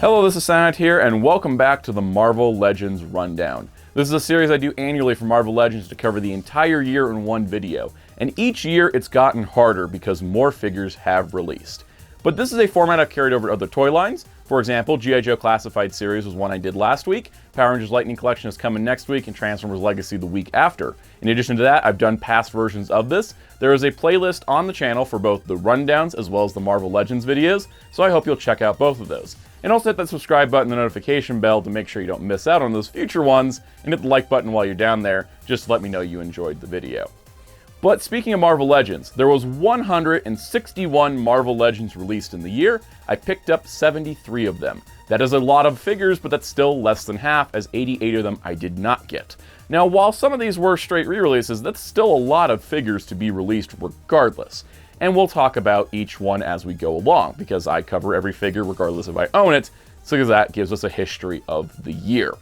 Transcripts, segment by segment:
Hello, this is Soundout here, and welcome back to the Marvel Legends Rundown. This is a series I do annually for Marvel Legends to cover the entire year in one video, and each year it's gotten harder because more figures have released. But this is a format I've carried over to other toy lines. For example, G.I. Joe Classified Series was one I did last week, Power Rangers Lightning Collection is coming next week, and Transformers Legacy the week after. In addition to that, I've done past versions of this. There is a playlist on the channel for both the rundowns as well as the Marvel Legends videos, so I hope you'll check out both of those. And also hit that subscribe button and the notification bell to make sure you don't miss out on those future ones, and hit the like button while you're down there, just to let me know you enjoyed the video. But speaking of Marvel Legends, there was 161 Marvel Legends released in the year. I picked up 73 of them. That is a lot of figures, but that's still less than half, as 88 of them I did not get. Now, while some of these were straight re-releases, that's still a lot of figures to be released regardless. And we'll talk about each one as we go along, because I cover every figure regardless if I own it, so that gives us a history of the year.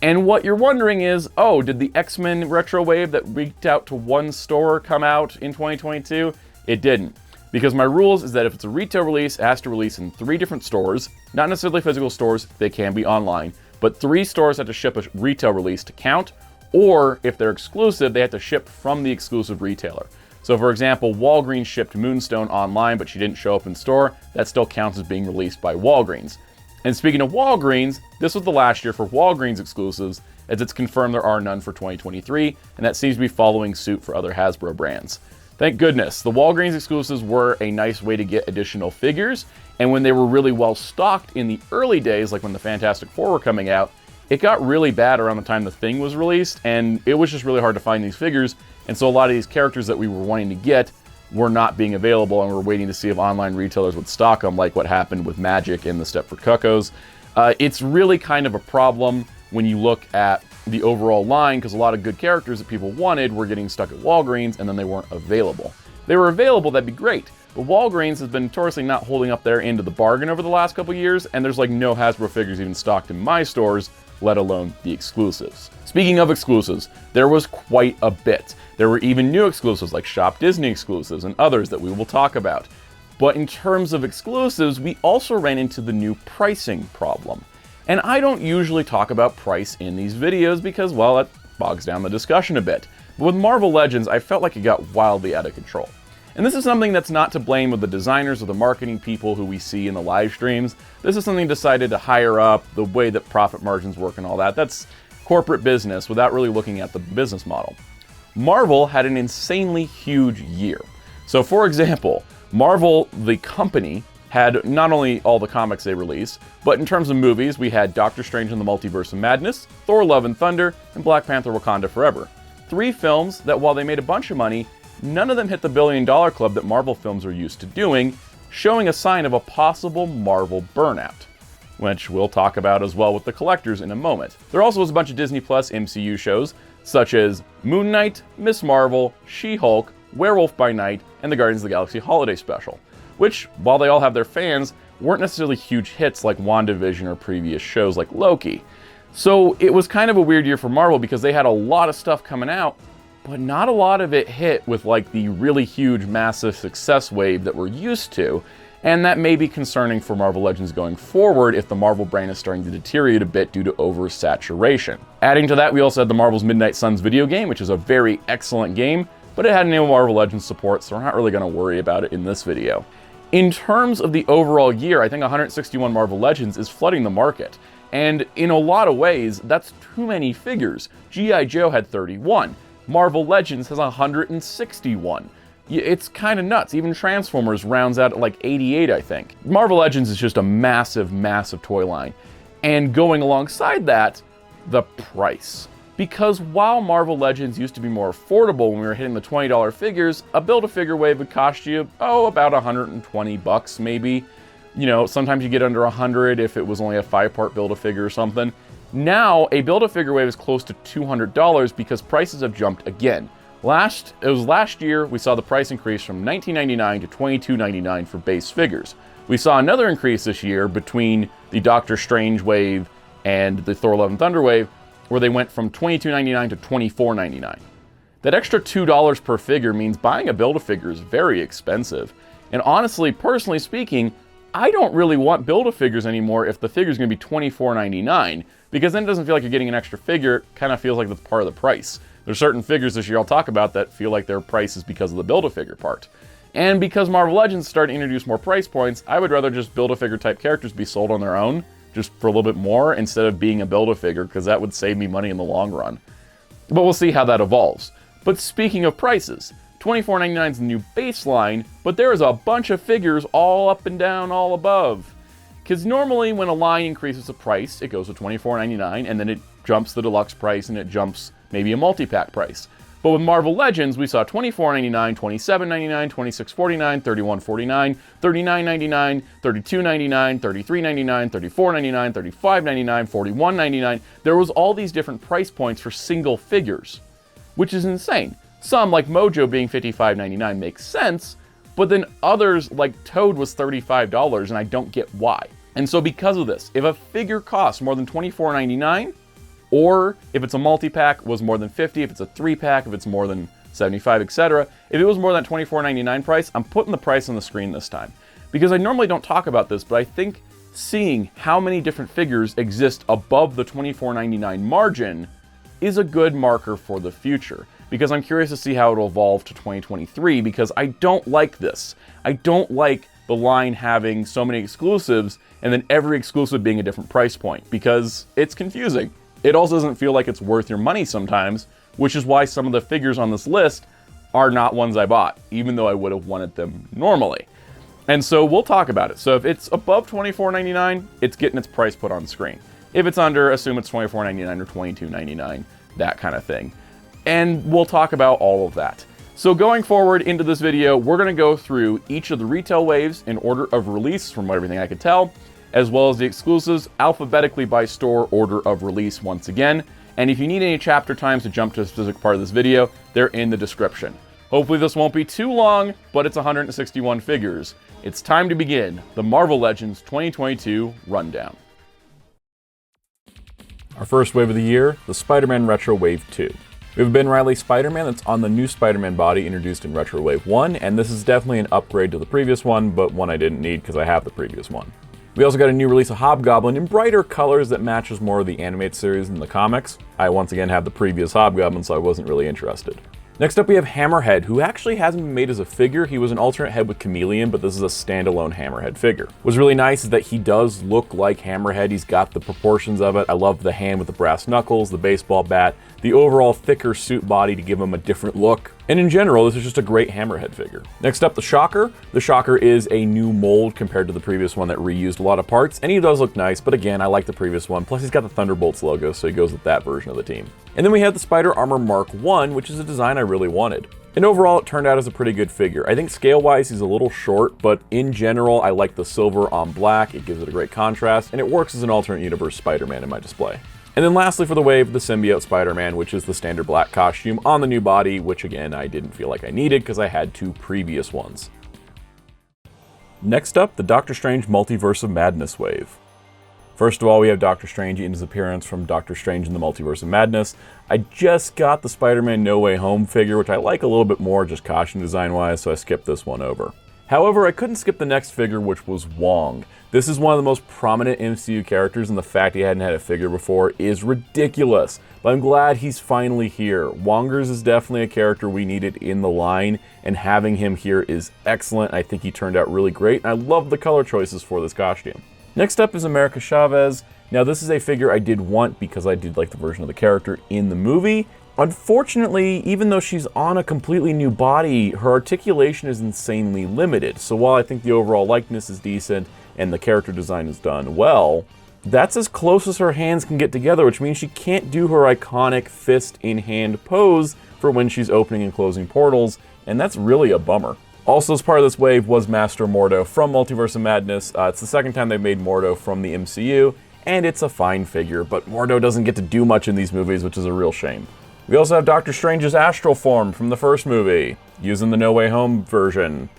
And what you're wondering is, oh, did the X-Men retro wave that leaked out to one store come out in 2022? It didn't. Because my rules is that if it's a retail release, it has to release in 3 different stores, not necessarily physical stores, they can be online, but 3 stores have to ship a retail release to count, or if they're exclusive, they have to ship from the exclusive retailer. So for example, Walgreens shipped Moonstone online, but she didn't show up in store. That still counts as being released by Walgreens. And speaking of Walgreens, this was the last year for Walgreens exclusives, as it's confirmed there are none for 2023, and that seems to be following suit for other Hasbro brands. Thank goodness. The Walgreens exclusives were a nice way to get additional figures, and when they were really well stocked in the early days, like when the Fantastic Four were coming out, it got really bad around the time the Thing was released, and it was just really hard to find these figures. And so a lot of these characters that we were wanting to get were not being available, and we're waiting to see if online retailers would stock them, like what happened with Magic and the Stepford Cuckoos. It's really kind of a problem when you look at the overall line, because a lot of good characters that people wanted were getting stuck at Walgreens, and then they weren't available. If they were available, that'd be great. But Walgreens has been notoriously not holding up their end of the bargain over the last couple years, and there's like no Hasbro figures even stocked in my stores, let alone the exclusives. Speaking of exclusives, there was quite a bit. There were even new exclusives like ShopDisney exclusives and others that we will talk about. But in terms of exclusives, we also ran into the new pricing problem. And I don't usually talk about price in these videos because, well, it bogs down the discussion a bit. But with Marvel Legends, I felt like it got wildly out of control. And this is something that's not to blame with the designers or the marketing people who we see in the live streams. This is something decided to hire up, the way that profit margins work and all that. That's corporate business without really looking at the business model. Marvel had an insanely huge year. So for example, Marvel, the company, had not only all the comics they released, but in terms of movies, we had Doctor Strange in the Multiverse of Madness, Thor Love and Thunder, and Black Panther Wakanda Forever. 3 films that, while they made a bunch of money, none of them hit the $1 billion club that Marvel films are used to doing, showing a sign of a possible Marvel burnout, which we'll talk about as well with the collectors in a moment. There also was a bunch of Disney Plus MCU shows, such as Moon Knight, Miss Marvel, She-Hulk, Werewolf by Night, and the Guardians of the Galaxy Holiday Special, which, while they all have their fans, weren't necessarily huge hits like WandaVision or previous shows like Loki. So it was kind of a weird year for Marvel because they had a lot of stuff coming out, but not a lot of it hit with like the really huge, massive success wave that we're used to, and that may be concerning for Marvel Legends going forward if the Marvel brand is starting to deteriorate a bit due to oversaturation. Adding to that, we also had the Marvel's Midnight Suns video game, which is a very excellent game, but it had no Marvel Legends support, so we're not really going to worry about it in this video. In terms of the overall year, I think 161 Marvel Legends is flooding the market, and in a lot of ways, that's too many figures. G.I. Joe had 31. Marvel Legends has 161. It's kind of nuts. Even Transformers rounds out at like 88, I think. Marvel Legends is just a massive, massive toy line. And going alongside that, the price. Because while Marvel Legends used to be more affordable when we were hitting the $20 figures, a Build-A-Figure wave would cost you, about 120 bucks maybe. You know, sometimes you get under 100 if it was only a 5-part Build-A-Figure or something. Now, a Build-A-Figure wave is close to $200 because prices have jumped again. Last year, we saw the price increase from $19.99 to $22.99 for base figures. We saw another increase this year between the Doctor Strange wave and the Thor Love and Thunder wave, where they went from $22.99 to $24.99. That extra $2 per figure means buying a Build-A-Figure is very expensive. And honestly, personally speaking, I don't really want Build-A-Figures anymore if the figure's going to be $24.99, because then it doesn't feel like you're getting an extra figure. It kind of feels like that's part of the price. There's certain figures this year I'll talk about that feel like their price is because of the Build-A-Figure part. And because Marvel Legends started to introduce more price points, I would rather just Build-A-Figure type characters be sold on their own, just for a little bit more, instead of being a Build-A-Figure, because that would save me money in the long run. But we'll see how that evolves. But speaking of prices, $24.99 is the new baseline, but there is a bunch of figures all up and down, all above. Because normally when a line increases the price, it goes to $24.99, and then it jumps the deluxe price, and it jumps maybe a multi-pack price. But with Marvel Legends, we saw $24.99, $27.99, $26.49, $31.49, $39.99, $32.99, $33.99, $34.99, $35.99, $41.99. There was all these different price points for single figures, which is insane. Some, like Mojo being $55.99, makes sense, but then others, like Toad, was $35, and I don't get why. And so because of this, if a figure costs more than $24.99, or if it's a multi-pack, was more than $50, if it's a 3-pack, if it's more than $75, etc. If it was more than that $24.99 price, I'm putting the price on the screen this time. Because I normally don't talk about this, but I think seeing how many different figures exist above the $24.99 margin is a good marker for the future. Because I'm curious to see how it'll evolve to 2023, because I don't like this. I don't like the line having so many exclusives, and then every exclusive being a different price point, because it's confusing. It also doesn't feel like it's worth your money sometimes, which is why some of the figures on this list are not ones I bought, even though I would have wanted them normally. And so we'll talk about it. So if it's above $24.99, it's getting its price put on screen. If it's under, assume it's $24.99 or $22.99, that kind of thing. And we'll talk about all of that. So going forward into this video, we're going to go through each of the retail waves in order of release, from everything I could tell, as well as the exclusives alphabetically by store order of release once again. And if you need any chapter times to jump to a specific part of this video, they're in the description. Hopefully this won't be too long, but it's 161 figures. It's time to begin the Marvel Legends 2022 rundown. Our first wave of the year, the Spider-Man Retro Wave 2. We have a Ben Reilly Spider-Man that's on the new Spider-Man body introduced in Retro Wave 1, and this is definitely an upgrade to the previous one, but one I didn't need because I have the previous one. We also got a new release of Hobgoblin in brighter colors that matches more of the animated series than the comics. I once again have the previous Hobgoblin, so I wasn't really interested. Next up we have Hammerhead, who actually hasn't been made as a figure. He was an alternate head with Chameleon, but this is a standalone Hammerhead figure. What's really nice is that he does look like Hammerhead. He's got the proportions of it. I love the hand with the brass knuckles, the baseball bat, the overall thicker suit body to give him a different look. And in general, this is just a great Hammerhead figure. Next up, the Shocker. The Shocker is a new mold compared to the previous one that reused a lot of parts, and he does look nice, but again, I like the previous one. Plus, he's got the Thunderbolts logo, so he goes with that version of the team. And then we have the Spider Armor Mark 1, which is a design I really wanted. And overall, it turned out as a pretty good figure. I think scale-wise, he's a little short, but in general, I like the silver on black. It gives it a great contrast, and it works as an alternate universe Spider-Man in my display. And then lastly for the wave, the Symbiote Spider-Man, which is the standard black costume on the new body, which again, I didn't feel like I needed because I had two previous ones. Next up, the Doctor Strange Multiverse of Madness wave. First of all, we have Doctor Strange in his appearance from Doctor Strange in the Multiverse of Madness. I just got the Spider-Man No Way Home figure, which I like a little bit more, just costume design-wise, so I skipped this one over. However, I couldn't skip the next figure, which was Wong. This is one of the most prominent MCU characters, and the fact he hadn't had a figure before is ridiculous. But I'm glad he's finally here. Wongers is definitely a character we needed in the line, and having him here is excellent. I think he turned out really great, and I love the color choices for this costume. Next up is America Chavez. Now this is a figure I did want because I did like the version of the character in the movie. Unfortunately, even though she's on a completely new body, her articulation is insanely limited. So while I think the overall likeness is decent and the character design is done well, that's as close as her hands can get together, which means she can't do her iconic fist in hand pose for when she's opening and closing portals, and that's really a bummer. Also, as part of this wave was Master Mordo from Multiverse of Madness. It's the second time they've made Mordo from the MCU, and it's a fine figure, but Mordo doesn't get to do much in these movies, which is a real shame. We also have Doctor Strange's astral form from the first movie, using the No Way Home version.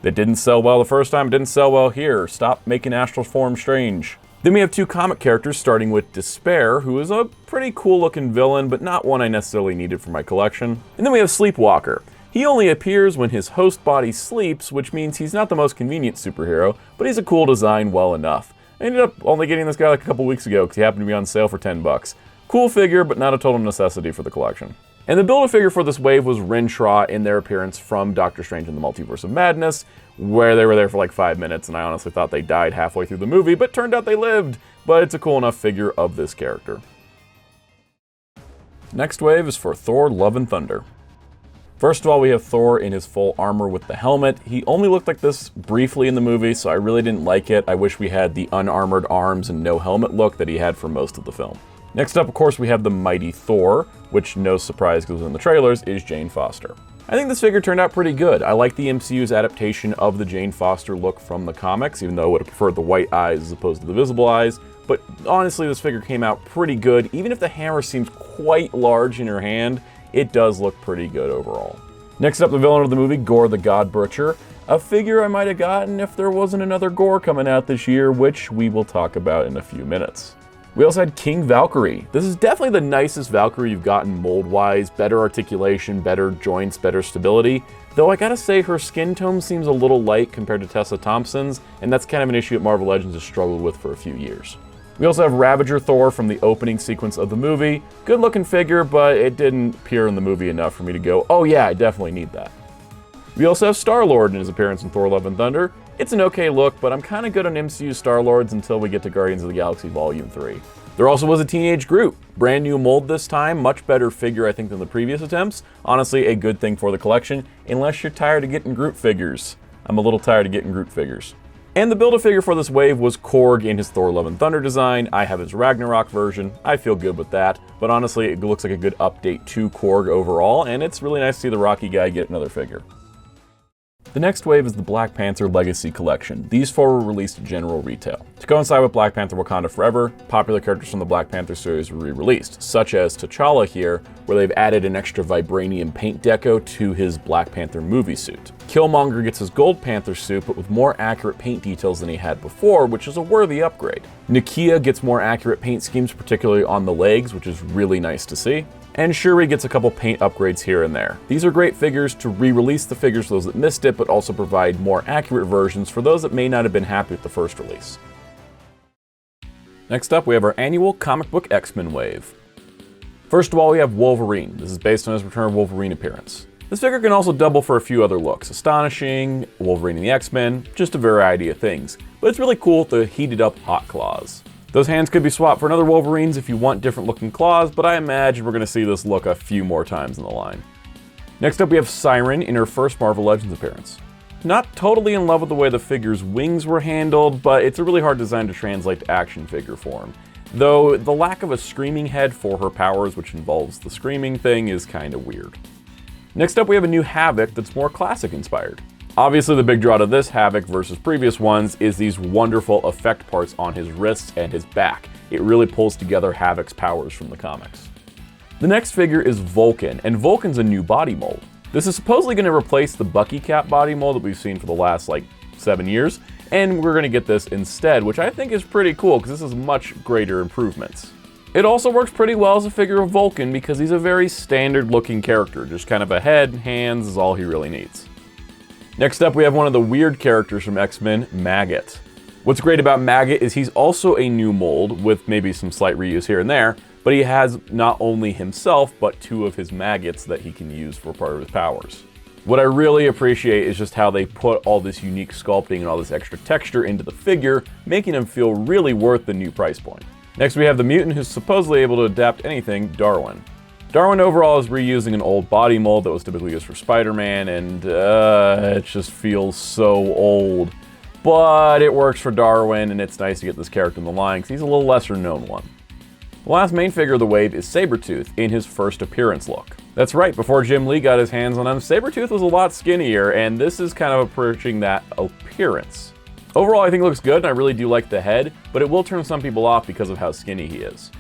It didn't sell well the first time, it didn't sell well here. Stop making astral form Strange. Then we have two comic characters, starting with Despair, who is a pretty cool looking villain, but not one I necessarily needed for my collection. And then we have Sleepwalker. He only appears when his host body sleeps, which means he's not the most convenient superhero, but he's a cool design well enough. I ended up only getting this guy like a couple weeks ago because he happened to be on sale for 10 bucks. Cool figure, but not a total necessity for the collection. And the Build-A-Figure for this wave was Rintrah in their appearance from Doctor Strange in the Multiverse of Madness, where they were there for like 5 minutes, and I honestly thought they died halfway through the movie, but turned out they lived. But it's a cool enough figure of this character. Next wave is for Thor: Love and Thunder. First of all, we have Thor in his full armor with the helmet. He only looked like this briefly in the movie, so I really didn't like it. I wish we had the unarmored arms and no helmet look that he had for most of the film. Next up, of course, we have the mighty Thor, which, no surprise because in the trailers, is Jane Foster. I think this figure turned out pretty good. I like the MCU's adaptation of the Jane Foster look from the comics, even though I would have preferred the white eyes as opposed to the visible eyes. But honestly, this figure came out pretty good. Even if the hammer seems quite large in her hand, it does look pretty good overall. Next up, the villain of the movie, Gorr the God Butcher. A figure I might have gotten if there wasn't another Gorr coming out this year, which we will talk about in a few minutes. We also had King Valkyrie. This is definitely the nicest Valkyrie you've gotten mold-wise, better articulation, better joints, better stability. Though I gotta say her skin tone seems a little light compared to Tessa Thompson's, and that's kind of an issue that Marvel Legends has struggled with for a few years. We also have Ravager Thor from the opening sequence of the movie. Good looking figure, but it didn't appear in the movie enough for me to go, oh yeah, I definitely need that. We also have Star-Lord in his appearance in Thor: Love and Thunder. It's an okay look, but I'm kind of good on MCU Star-Lords until we get to Guardians of the Galaxy Volume 3. There also was a Teenage Groot. Brand new mold this time, much better figure I think than the previous attempts. Honestly, a good thing for the collection, unless you're tired of getting Groot figures. I'm a little tired of getting Groot figures. And the Build-A-Figure for this wave was Korg in his Thor: Love and Thunder design. I have his Ragnarok version. I feel good with that, but honestly, it looks like a good update to Korg overall, and it's really nice to see the Rocky guy get another figure. The next wave is the Black Panther Legacy Collection. These 4 were released at general retail. To coincide with Black Panther Wakanda Forever, popular characters from the Black Panther series were re-released, such as T'Challa here, where they've added an extra vibranium paint deco to his Black Panther movie suit. Killmonger gets his Gold Panther suit, but with more accurate paint details than he had before, which is a worthy upgrade. Nakia gets more accurate paint schemes, particularly on the legs, which is really nice to see. And Shuri gets a couple paint upgrades here and there. These are great figures to re-release the figures for those that missed it, but also provide more accurate versions for those that may not have been happy with the first release. Next up, we have our annual comic book X-Men wave. First of all, we have Wolverine. This is based on his Return of Wolverine appearance. This figure can also double for a few other looks. Astonishing, Wolverine and the X-Men, just a variety of things. But it's really cool with the heated up hot claws. Those hands could be swapped for another Wolverines if you want different looking claws, but I imagine we're going to see this look a few more times in the line. Next up, we have Siren in her first Marvel Legends appearance. Not totally in love with the way the figure's wings were handled, but it's a really hard design to translate to action figure form. Though the lack of a screaming head for her powers, which involves the screaming thing, is kind of weird. Next up, we have a new Havoc that's more classic inspired. Obviously, the big draw to this Havoc versus previous ones is these wonderful effect parts on his wrists and his back. It really pulls together Havoc's powers from the comics. The next figure is Vulcan, and Vulcan's a new body mold. This is supposedly going to replace the Bucky Cap body mold that we've seen for the last 7 years, and we're going to get this instead, which I think is pretty cool because this is much greater improvements. It also works pretty well as a figure of Vulcan because he's a very standard looking character, just kind of a head, hands is all he really needs. Next up, we have one of the weird characters from X-Men, Maggot. What's great about Maggot is he's also a new mold, with maybe some slight reuse here and there, but he has not only himself, but 2 of his maggots that he can use for part of his powers. What I really appreciate is just how they put all this unique sculpting and all this extra texture into the figure, making him feel really worth the new price point. Next, we have the mutant who's supposedly able to adapt anything, Darwin. Darwin overall is reusing an old body mold that was typically used for Spider-Man, and it just feels so old. But it works for Darwin, and it's nice to get this character in the line, because he's a little lesser known one. The last main figure of the wave is Sabretooth in his first appearance look. That's right, before Jim Lee got his hands on him, Sabretooth was a lot skinnier, and this is kind of approaching that appearance. Overall, I think it looks good, and I really do like the head, but it will turn some people off because of how skinny he is.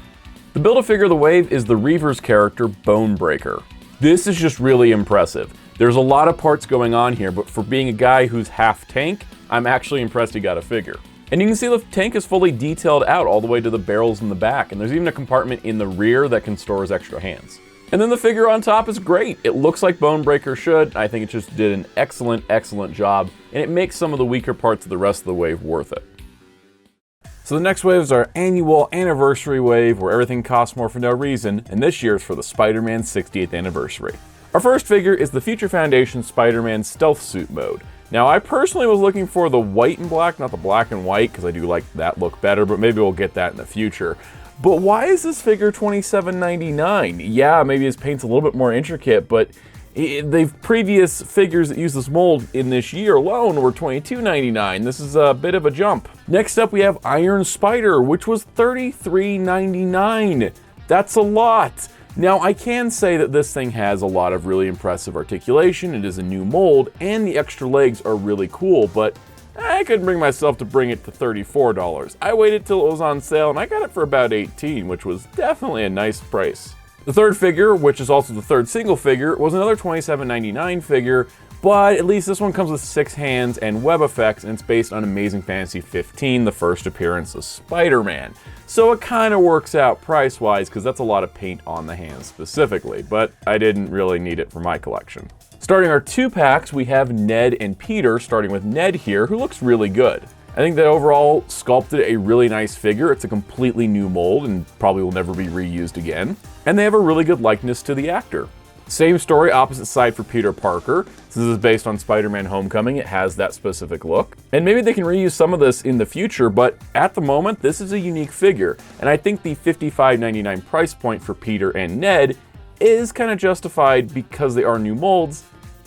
The Build-A-Figure of the wave is the Reavers character, Bonebreaker. This is just really impressive. There's a lot of parts going on here, but for being a guy who's half tank, I'm actually impressed he got a figure. And you can see the tank is fully detailed out all the way to the barrels in the back, and there's even a compartment in the rear that can store his extra hands. And then the figure on top is great. It looks like Bonebreaker should. I think it just did an excellent, excellent job, and it makes some of the weaker parts of the rest of the wave worth it. So the next wave is our annual anniversary wave, where everything costs more for no reason, and this year is for the Spider-Man 60th anniversary. Our first figure is the Future Foundation Spider-Man Stealth Suit mode. Now, I personally was looking for the white and black, not the black and white, because I do like that look better, but maybe we'll get that in the future. But why is this figure $27.99? Yeah, maybe his paint's a little bit more intricate, but the previous figures that use this mold in this year alone were $22.99. This is a bit of a jump. Next up, we have Iron Spider, which was $33.99. That's a lot. Now, I can say that this thing has a lot of really impressive articulation. It is a new mold, and the extra legs are really cool, but I couldn't bring myself to bring it to $34. I waited till it was on sale, and I got it for about $18, which was definitely a nice price. The third figure, which is also the third single figure, was another $27.99 figure, but at least this one comes with 6 hands and web effects, and it's based on Amazing Fantasy 15, the first appearance of Spider-Man. So it kind of works out price-wise, because that's a lot of paint on the hands specifically, but I didn't really need it for my collection. Starting our 2-packs, we have Ned and Peter, starting with Ned here, who looks really good. I think that overall sculpted a really nice figure. It's a completely new mold and probably will never be reused again. And they have a really good likeness to the actor. Same story, opposite side for Peter Parker. Since this is based on Spider-Man Homecoming, it has that specific look. And maybe they can reuse some of this in the future, but at the moment, this is a unique figure. And I think the $55.99 price point for Peter and Ned is kind of justified because they are new molds,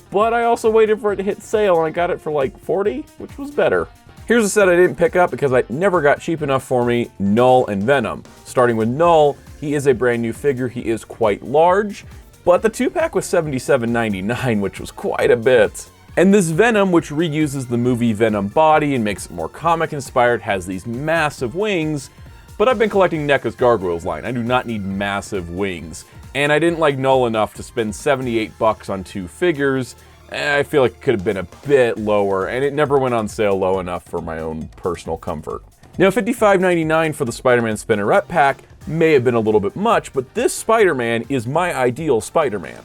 but I also waited for it to hit sale and I got it for like $40, which was better. Here's a set I didn't pick up because it never got cheap enough for me, Null and Venom. Starting with Null, he is a brand new figure, he is quite large, but the 2-pack was $77.99, which was quite a bit. And this Venom, which reuses the movie Venom body and makes it more comic inspired, has these massive wings, but I've been collecting NECA's Gargoyles line. I do not need massive wings. And I didn't like Null enough to spend $78 on 2 figures. I feel like it could have been a bit lower, and it never went on sale low enough for my own personal comfort. Now, $55.99 for the Spider-Man Spinneret pack may have been a little bit much, but this Spider-Man is my ideal Spider-Man.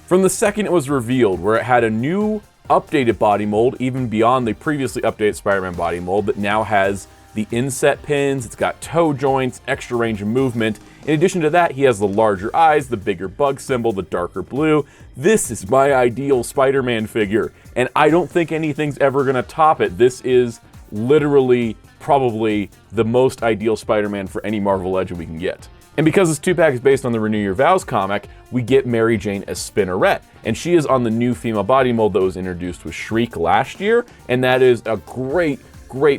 From the second it was revealed, where it had a new updated body mold, even beyond the previously updated Spider-Man body mold that now has the inset pins, it's got toe joints, extra range of movement. In addition to that, he has the larger eyes, the bigger bug symbol, the darker blue. This is my ideal Spider-Man figure, and I don't think anything's ever gonna top it. This is literally probably the most ideal Spider-Man for any Marvel Legend we can get. And because this 2-pack is based on the Renew Your Vows comic, we get Mary Jane as Spinneret, and she is on the new female body mold that was introduced with Shriek last year, and that is a great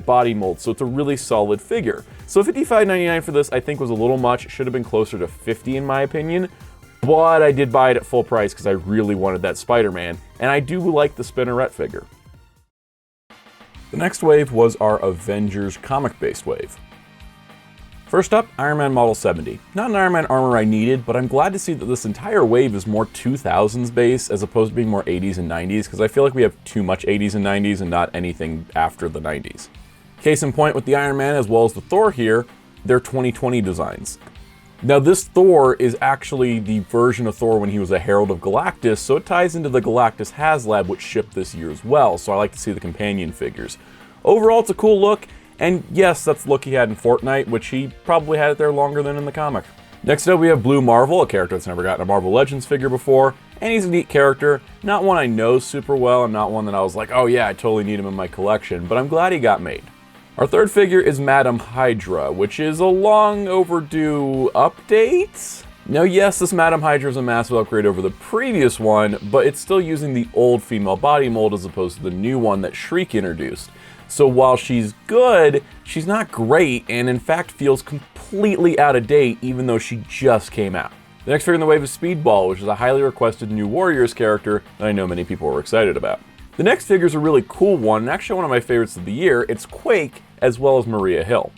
body mold, so it's a really solid figure. So $55.99 for this I think was a little much. It should have been closer to $50 in my opinion, but I did buy it at full price because I really wanted that Spider-Man, and I do like the Spinneret figure. The next wave was our Avengers comic-based wave. First up, Iron Man Model 70. Not an Iron Man armor I needed, but I'm glad to see that this entire wave is more 2000s based as opposed to being more 80s and 90s, because I feel like we have too much 80s and 90s and not anything after the 90s. Case in point with the Iron Man as well as the Thor here, they're 2020 designs. Now this Thor is actually the version of Thor when he was a Herald of Galactus, so it ties into the Galactus Haslab, which shipped this year as well, so I like to see the companion figures. Overall, it's a cool look, and yes, that's the look he had in Fortnite, which he probably had it there longer than in the comic. Next up we have Blue Marvel, a character that's never gotten a Marvel Legends figure before, and he's a neat character, not one I know super well, and not one that I was like, oh yeah, I totally need him in my collection, but I'm glad he got made. Our third figure is Madam Hydra, which is a long overdue update. Now yes, this Madam Hydra is a massive upgrade over the previous one, but it's still using the old female body mold as opposed to the new one that Shriek introduced. So while she's good, she's not great, and in fact feels completely out of date even though she just came out. The next figure in the wave is Speedball, which is a highly requested new Warriors character that I know many people were excited about. The next figure is a really cool one, and actually one of my favorites of the year. It's Quake, as well as Maria Hill.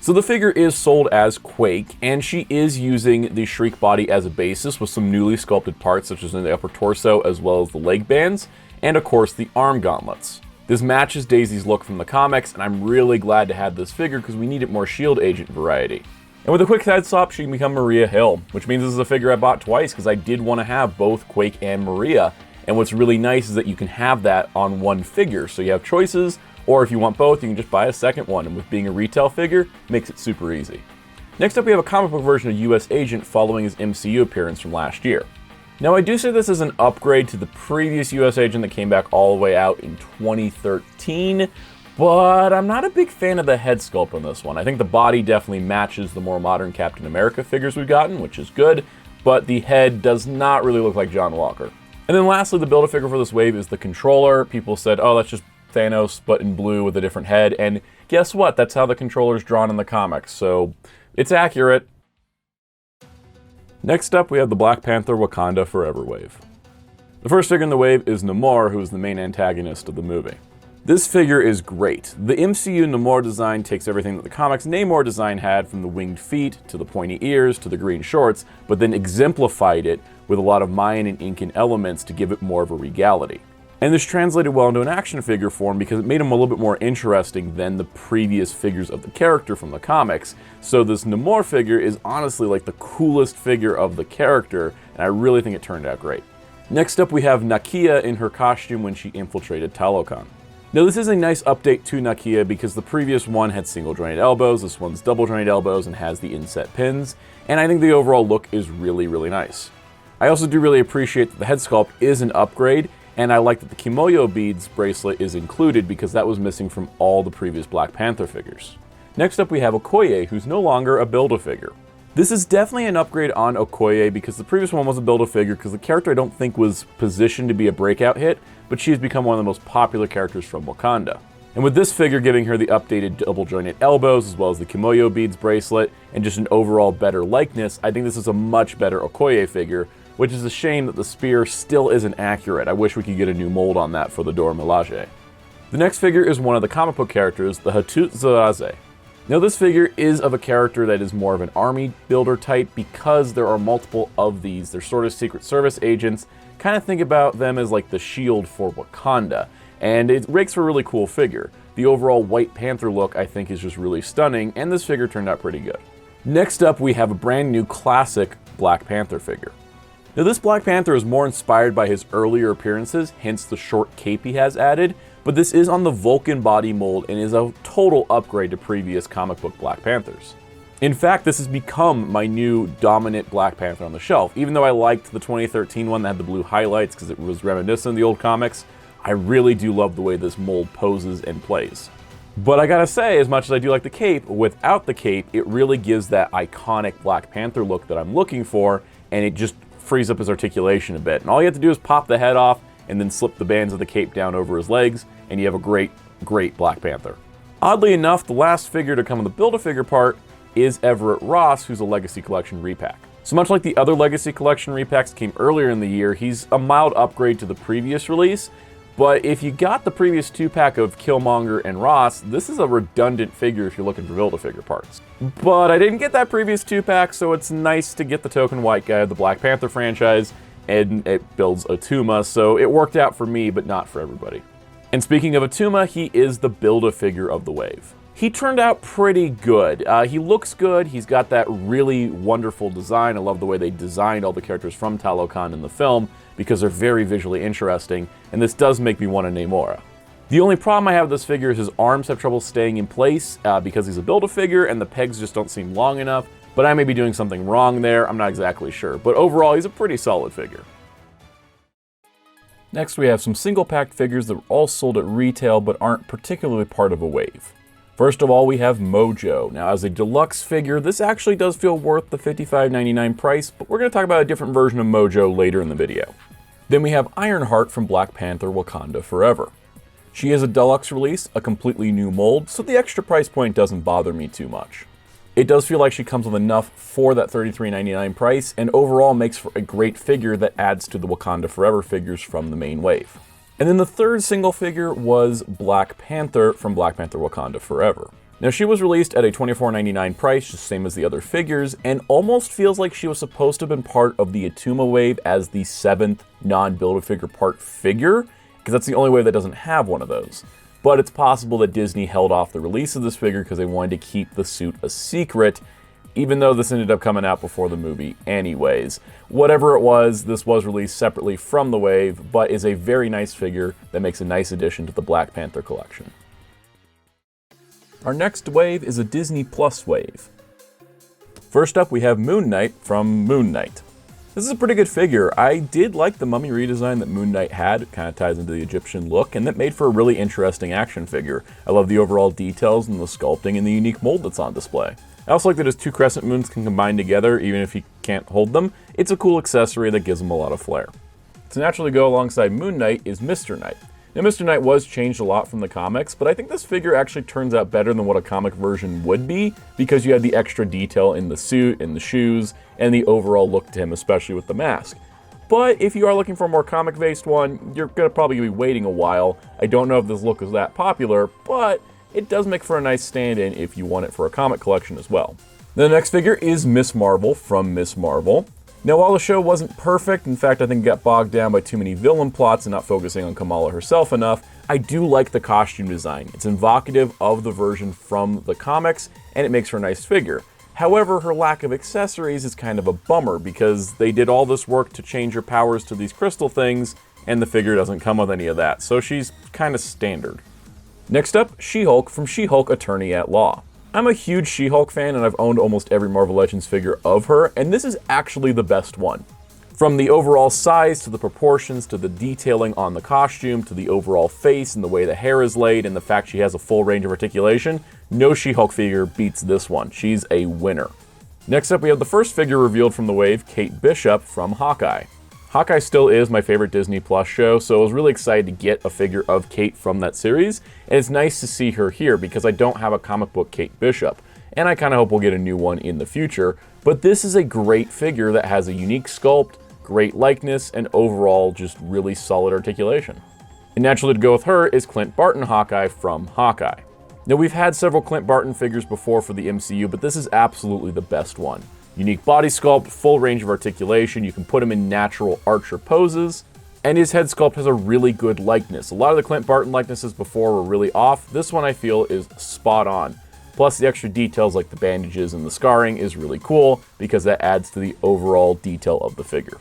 So the figure is sold as Quake, and she is using the Shriek body as a basis with some newly sculpted parts such as in the upper torso as well as the leg bands, and of course the arm gauntlets. This matches Daisy's look from the comics, and I'm really glad to have this figure because we needed more S.H.I.E.L.D. agent variety. And with a quick head swap, she can become Maria Hill, which means this is a figure I bought twice because I did want to have both Quake and Maria. And what's really nice is that you can have that on one figure, so you have choices, or if you want both, you can just buy a second one, and with being a retail figure, makes it super easy. Next up, we have a comic book version of US Agent following his MCU appearance from last year. Now, I do say this is an upgrade to the previous US Agent that came back all the way out in 2013, but I'm not a big fan of the head sculpt on this one. I think the body definitely matches the more modern Captain America figures we've gotten, which is good, but the head does not really look like John Walker. And then lastly, the Build-A-Figure for this wave is the controller. People said, oh, that's just Thanos, but in blue with a different head, and guess what? That's how the controller's drawn in the comics, so it's accurate. Next up, we have the Black Panther Wakanda Forever wave. The first figure in the wave is Namor, who is the main antagonist of the movie. This figure is great. The MCU Namor design takes everything that the comics Namor design had, from the winged feet, to the pointy ears, to the green shorts, but then exemplified it with a lot of Mayan and Incan elements to give it more of a regality. And this translated well into an action figure form because it made him a little bit more interesting than the previous figures of the character from the comics. So this Namor figure is honestly like the coolest figure of the character, and I really think it turned out great. Next up, we have Nakia in her costume when she infiltrated Talokan. Now, this is a nice update to Nakia because the previous one had single jointed elbows, this one's double jointed elbows and has the inset pins, and I think the overall look is really, really nice. I also do really appreciate that the head sculpt is an upgrade, and I like that the Kimoyo beads bracelet is included because that was missing from all the previous Black Panther figures. Next up, we have Okoye, who's no longer a Build-A-Figure. This is definitely an upgrade on Okoye because the previous one was a Build-A-Figure because the character I don't think was positioned to be a breakout hit, but she's become one of the most popular characters from Wakanda. And with this figure giving her the updated double jointed elbows as well as the Kimoyo beads bracelet and just an overall better likeness, I think this is a much better Okoye figure, which is a shame that the spear still isn't accurate. I wish we could get a new mold on that for the Dora Milaje. The next figure is one of the comic book characters, the Hatut Zaraze. Now, this figure is of a character that is more of an army builder type because there are multiple of these. They're sort of Secret Service agents. Kind of think about them as like the shield for Wakanda. And it makes for a really cool figure. The overall White Panther look, I think, is just really stunning, and this figure turned out pretty good. Next up, we have a brand new classic Black Panther figure. Now, this Black Panther is more inspired by his earlier appearances, hence the short cape he has added, but this is on the Vulcan body mold and is a total upgrade to previous comic book Black Panthers. In fact, this has become my new dominant Black Panther on the shelf. Even though I liked the 2013 one that had the blue highlights because it was reminiscent of the old comics, I really do love the way this mold poses and plays. But I gotta say, as much as I do like the cape, without the cape, it really gives that iconic Black Panther look that I'm looking for, and it just frees up his articulation a bit. And all you have to do is pop the head off and then slip the bands of the cape down over his legs, and you have a great, great Black Panther. Oddly enough, the last figure to come in the Build-A-Figure part is Everett Ross, who's a Legacy Collection repack. So much like the other Legacy Collection repacks that came earlier in the year, he's a mild upgrade to the previous release, but if you got the previous 2-pack of Killmonger and Ross, this is a redundant figure if you're looking for Build-A-Figure parts. But I didn't get that previous 2-pack, so it's nice to get the token white guy of the Black Panther franchise, and it builds Atuma, so it worked out for me, but not for everybody. And speaking of Atuma, he is the Build-A-Figure of the wave. He turned out pretty good. He looks good, he's got that really wonderful design. I love the way they designed all the characters from Talokan in the film, because they're very visually interesting, and this does make me want a Namora. The only problem I have with this figure is his arms have trouble staying in place because he's a Build-A-Figure and the pegs just don't seem long enough, but I may be doing something wrong there, I'm not exactly sure. But overall, he's a pretty solid figure. Next, we have some single-packed figures that were all sold at retail but aren't particularly part of a wave. First of all, we have Mojo. Now, as a deluxe figure, this actually does feel worth the $55.99 price, but we're going to talk about a different version of Mojo later in the video. Then we have Ironheart from Black Panther Wakanda Forever. She is a deluxe release, a completely new mold, so the extra price point doesn't bother me too much. It does feel like she comes with enough for that $33.99 price, and overall makes for a great figure that adds to the Wakanda Forever figures from the main wave. And then the third single figure was Black Panther from Black Panther Wakanda Forever. Now, she was released at a $24.99 price, just same as the other figures, and almost feels like she was supposed to have been part of the Atuma wave as the 7th non-Build-A-Figure part figure, because that's the only wave that doesn't have one of those. But it's possible that Disney held off the release of this figure because they wanted to keep the suit a secret, even though this ended up coming out before the movie anyways. Whatever it was, this was released separately from the wave, but is a very nice figure that makes a nice addition to the Black Panther collection. Our next wave is a Disney Plus wave. First up, we have Moon Knight from Moon Knight. This is a pretty good figure. I did like the mummy redesign that Moon Knight had. It kind of ties into the Egyptian look, and that made for a really interesting action figure. I love the overall details and the sculpting and the unique mold that's on display. I also like that his two crescent moons can combine together even if he can't hold them. It's a cool accessory that gives him a lot of flair. To naturally go alongside Moon Knight is Mr. Knight. Now, Mr. Knight was changed a lot from the comics, but I think this figure actually turns out better than what a comic version would be, because you had the extra detail in the suit, in the shoes, and the overall look to him, especially with the mask. But if you are looking for a more comic-based one, you're probably going to be waiting a while. I don't know if this look is that popular, but it does make for a nice stand-in if you want it for a comic collection as well. The next figure is Miss Marvel from Miss Marvel. Now, while the show wasn't perfect, in fact, I think it got bogged down by too many villain plots and not focusing on Kamala herself enough, I do like the costume design. It's evocative of the version from the comics, and it makes for a nice figure. However, her lack of accessories is kind of a bummer, because they did all this work to change her powers to these crystal things, and the figure doesn't come with any of that, so she's kind of standard. Next up, She-Hulk from She-Hulk Attorney at Law. I'm a huge She-Hulk fan, and I've owned almost every Marvel Legends figure of her, and this is actually the best one. From the overall size, to the proportions, to the detailing on the costume, to the overall face and the way the hair is laid, and the fact she has a full range of articulation, no She-Hulk figure beats this one. She's a winner. Next up, we have the first figure revealed from the wave, Kate Bishop from Hawkeye. Hawkeye still is my favorite Disney Plus show, so I was really excited to get a figure of Kate from that series, and it's nice to see her here because I don't have a comic book Kate Bishop, and I kind of hope we'll get a new one in the future, but this is a great figure that has a unique sculpt, great likeness, and overall just really solid articulation. And naturally to go with her is Clint Barton Hawkeye from Hawkeye. Now, we've had several Clint Barton figures before for the MCU, but this is absolutely the best one. Unique body sculpt, full range of articulation, you can put him in natural archer poses, and his head sculpt has a really good likeness. A lot of the Clint Barton likenesses before were really off. This one I feel is spot on. Plus the extra details like the bandages and the scarring is really cool because that adds to the overall detail of the figure.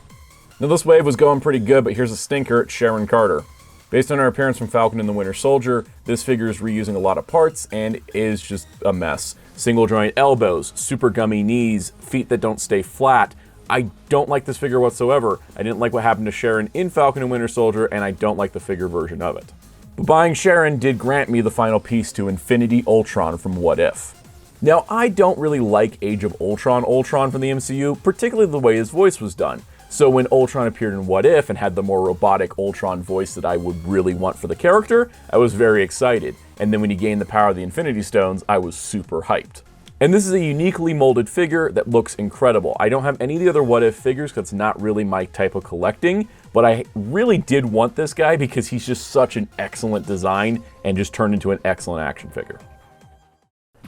Now, this wave was going pretty good, but here's a stinker, it's Sharon Carter. Based on her appearance from Falcon and the Winter Soldier, this figure is reusing a lot of parts and is just a mess. Single joint elbows, super gummy knees, feet that don't stay flat. I don't like this figure whatsoever. I didn't like what happened to Sharon in Falcon and Winter Soldier, and I don't like the figure version of it. But buying Sharon did grant me the final piece to Infinity Ultron from What If. Now, I don't really like Age of Ultron from the MCU, particularly the way his voice was done. So when Ultron appeared in What If and had the more robotic Ultron voice that I would really want for the character, I was very excited. And then when he gained the power of the Infinity Stones, I was super hyped. And this is a uniquely molded figure that looks incredible. I don't have any of the other What If figures because it's not really my type of collecting, but I really did want this guy because he's just such an excellent design and just turned into an excellent action figure.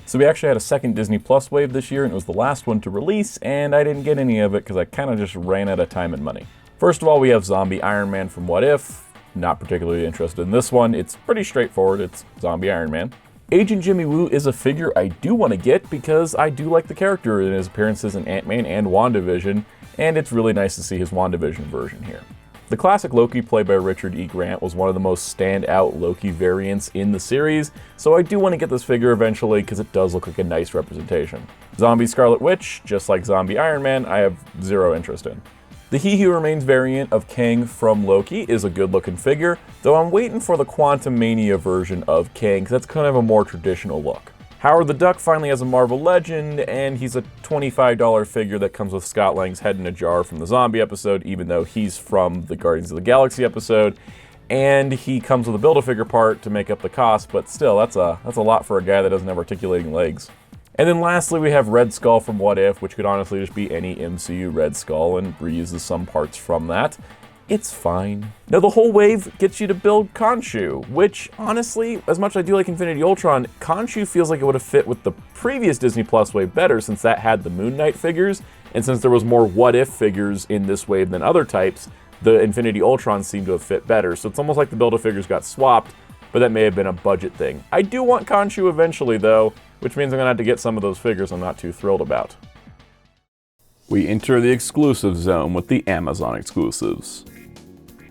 So we actually had a second Disney Plus wave this year, and it was the last one to release, and I didn't get any of it because I kind of just ran out of time and money. First of all, we have Zombie Iron Man from What If. Not particularly interested in this one. It's pretty straightforward. It's Zombie Iron Man. Agent Jimmy Woo is a figure I do want to get because I do like the character in his appearances in Ant-Man and WandaVision, and it's really nice to see his WandaVision version here. The classic Loki played by Richard E. Grant was one of the most standout Loki variants in the series, so I do want to get this figure eventually because it does look like a nice representation. Zombie Scarlet Witch, just like Zombie Iron Man, I have zero interest in. The He Who Remains variant of Kang from Loki is a good looking figure, though I'm waiting for the Quantum Mania version of Kang because that's kind of a more traditional look. Howard the Duck finally has a Marvel Legend, and he's a $25 figure that comes with Scott Lang's head in a jar from the zombie episode, even though he's from the Guardians of the Galaxy episode, and he comes with a Build-A-Figure part to make up the cost, but still, that's a lot for a guy that doesn't have articulating legs. And then lastly, we have Red Skull from What If, which could honestly just be any MCU Red Skull and reuses some parts from that. It's fine. Now, the whole wave gets you to build Khonshu, which, honestly, as much as I do like Infinity Ultron, Khonshu feels like it would have fit with the previous Disney Plus wave better since that had the Moon Knight figures, and since there was more What If figures in this wave than other types, the Infinity Ultron seemed to have fit better. So it's almost like the Build-A-Figures got swapped, but that may have been a budget thing. I do want Khonshu eventually, though, which means I'm going to have to get some of those figures I'm not too thrilled about. We enter the exclusive zone with the Amazon exclusives.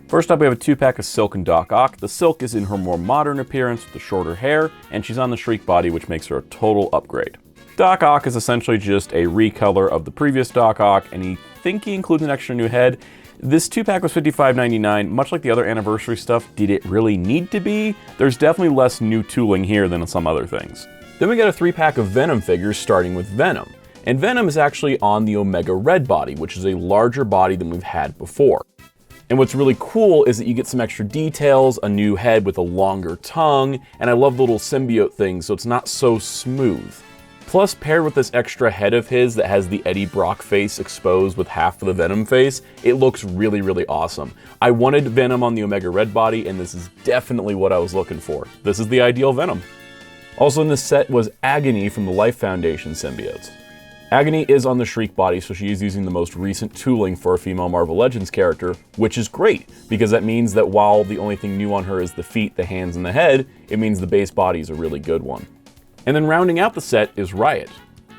First up, we have a 2-pack of Silk and Doc Ock. The Silk is in her more modern appearance with the shorter hair, and she's on the Shriek body, which makes her a total upgrade. Doc Ock is essentially just a recolor of the previous Doc Ock, and I think he includes an extra new head. This 2-pack was $55.99. Much like the other anniversary stuff, did it really need to be? There's definitely less new tooling here than some other things. Then we got a 3-pack of Venom figures, starting with Venom. And Venom is actually on the Omega Red body, which is a larger body than we've had before. And what's really cool is that you get some extra details, a new head with a longer tongue, and I love the little symbiote thing, so it's not so smooth. Plus, paired with this extra head of his that has the Eddie Brock face exposed with half of the Venom face, it looks really, really awesome. I wanted Venom on the Omega Red body, and this is definitely what I was looking for. This is the ideal Venom. Also in this set was Agony from the Life Foundation symbiotes. Agony is on the Shriek body, so she is using the most recent tooling for a female Marvel Legends character, which is great, because that means that while the only thing new on her is the feet, the hands, and the head, it means the base body is a really good one. And then rounding out the set is Riot.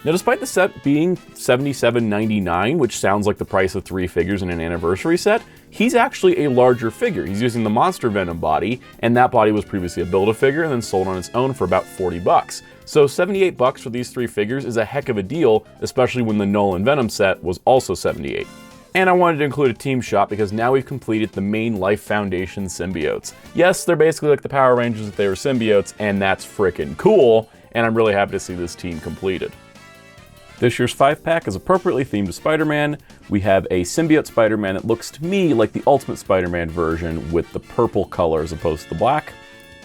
Now, despite the set being $77.99, which sounds like the price of 3 figures in an anniversary set, he's actually a larger figure. He's using the Monster Venom body, and that body was previously a Build-A-Figure and then sold on its own for about 40 bucks. So 78 bucks for these 3 figures is a heck of a deal, especially when the Nolan Venom set was also 78. And I wanted to include a team shot because now we've completed the main Life Foundation symbiotes. Yes, they're basically like the Power Rangers if they were symbiotes, and that's frickin' cool, and I'm really happy to see this team completed. This year's 5-pack is appropriately themed to Spider-Man. We have a symbiote Spider-Man that looks to me like the Ultimate Spider-Man version with the purple color as opposed to the black.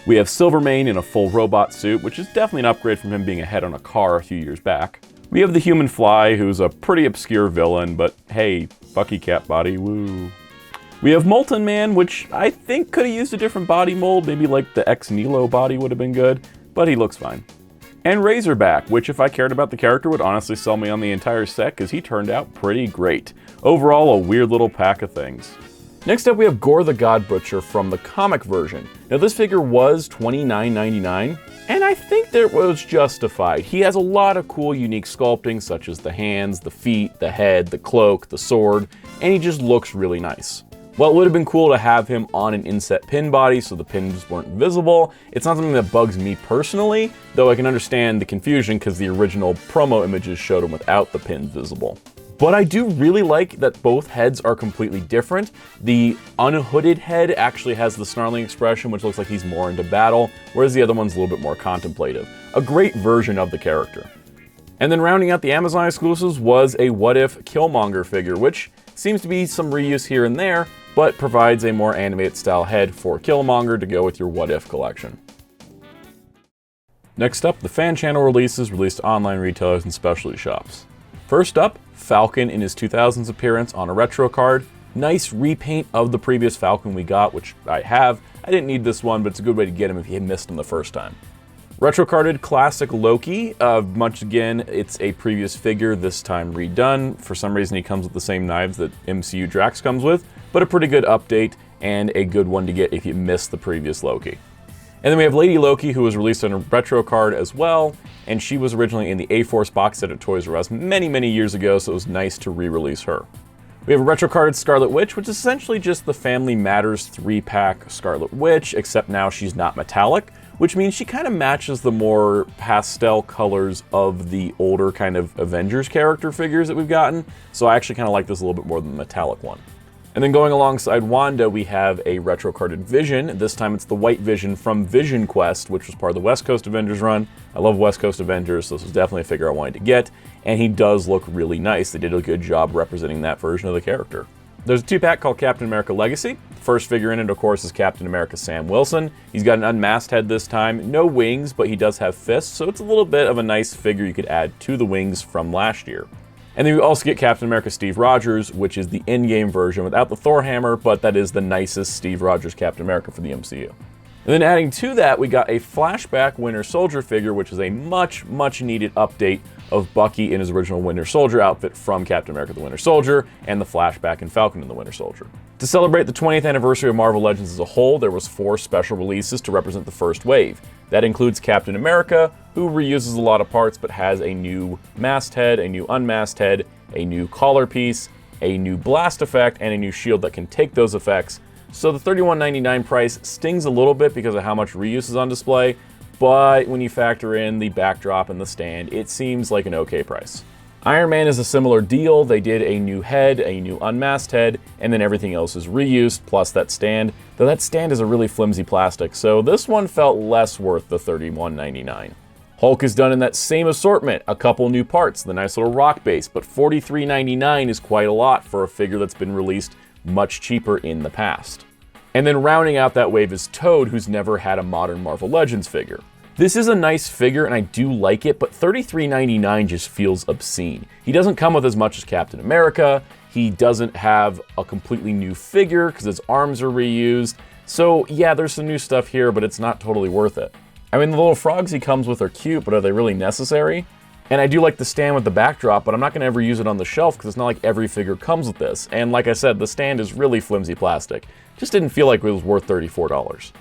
We have Silvermane in a full robot suit, which is definitely an upgrade from him being a head on a car a few years back. We have the Human Fly, who's a pretty obscure villain, but hey, Bucky Cat body, woo. We have Molten Man, which I think could have used a different body mold, maybe like the ex-Nilo body would have been good, but he looks fine. And Razorback, which if I cared about the character would honestly sell me on the entire set because he turned out pretty great. Overall, a weird little pack of things. Next up, we have Gore the God Butcher from the comic version. Now this figure was $29.99, and I think that was justified. He has a lot of cool, unique sculpting, such as the hands, the feet, the head, the cloak, the sword, and he just looks really nice. While it would have been cool to have him on an inset pin body so the pins weren't visible, it's not something that bugs me personally, though I can understand the confusion because the original promo images showed him without the pins visible. But I do really like that both heads are completely different. The unhooded head actually has the snarling expression, which looks like he's more into battle, whereas the other one's a little bit more contemplative. A great version of the character. And then rounding out the Amazon exclusives was a What If Killmonger figure, which seems to be some reuse here and there, but provides a more animated style head for Killmonger to go with your What If collection. Next up, the fan channel releases released to online retailers and specialty shops. First up, Falcon in his 2000s appearance on a retro card. Nice repaint of the previous Falcon we got, which I have. I didn't need this one, but it's a good way to get him if you missed him the first time. Retro carded classic Loki. Once again, it's a previous figure, this time redone. For some reason, he comes with the same knives that MCU Drax comes with, but a pretty good update and a good one to get if you missed the previous Loki. And then we have Lady Loki, who was released on a retro card as well, and she was originally in the A-Force box set at Toys R Us many, many years ago, so it was nice to re-release her. We have a retro carded Scarlet Witch, which is essentially just the Family Matters 3-pack Scarlet Witch, except now she's not metallic, which means she kind of matches the more pastel colors of the older kind of Avengers character figures that we've gotten, so I actually kind of like this a little bit more than the metallic one. And then going alongside Wanda, we have a retro-carded Vision. This time it's the White Vision from Vision Quest, which was part of the West Coast Avengers run. I love West Coast Avengers, so this was definitely a figure I wanted to get, and he does look really nice. They did a good job representing that version of the character. There's a 2-pack called Captain America Legacy. The first figure in it, of course, is Captain America Sam Wilson. He's got an unmasked head this time. No wings, but he does have fists, so it's a little bit of a nice figure you could add to the wings from last year. And then we also get Captain America Steve Rogers, which is the in-game version without the Thor hammer, but that is the nicest Steve Rogers Captain America for the MCU. And then adding to that, we got a flashback Winter Soldier figure, which is a much, much needed update of Bucky in his original Winter Soldier outfit from Captain America the Winter Soldier, and the flashback in Falcon and the Winter Soldier. To celebrate the 20th anniversary of Marvel Legends as a whole, there was 4 special releases to represent the first wave. That includes Captain America, who reuses a lot of parts but has a new masked head, a new unmasked head, a new collar piece, a new blast effect, and a new shield that can take those effects. So the $31.99 price stings a little bit because of how much reuse is on display, but when you factor in the backdrop and the stand, it seems like an okay price. Iron Man is a similar deal. They did a new head, a new unmasked head, and then everything else is reused, plus that stand, though that stand is a really flimsy plastic, so this one felt less worth the $31.99. Hulk is done in that same assortment, a couple new parts, the nice little rock base, but $43.99 is quite a lot for a figure that's been released much cheaper in the past. And then rounding out that wave is Toad, who's never had a modern Marvel Legends figure. This is a nice figure and I do like it, but $33.99 just feels obscene. He doesn't come with as much as Captain America, he doesn't have a completely new figure because his arms are reused, so yeah, there's some new stuff here, but it's not totally worth it. I mean, the little frogs he comes with are cute, but are they really necessary? And I do like the stand with the backdrop, but I'm not going to ever use it on the shelf because it's not like every figure comes with this. And like I said, the stand is really flimsy plastic. Just didn't feel like it was worth $34.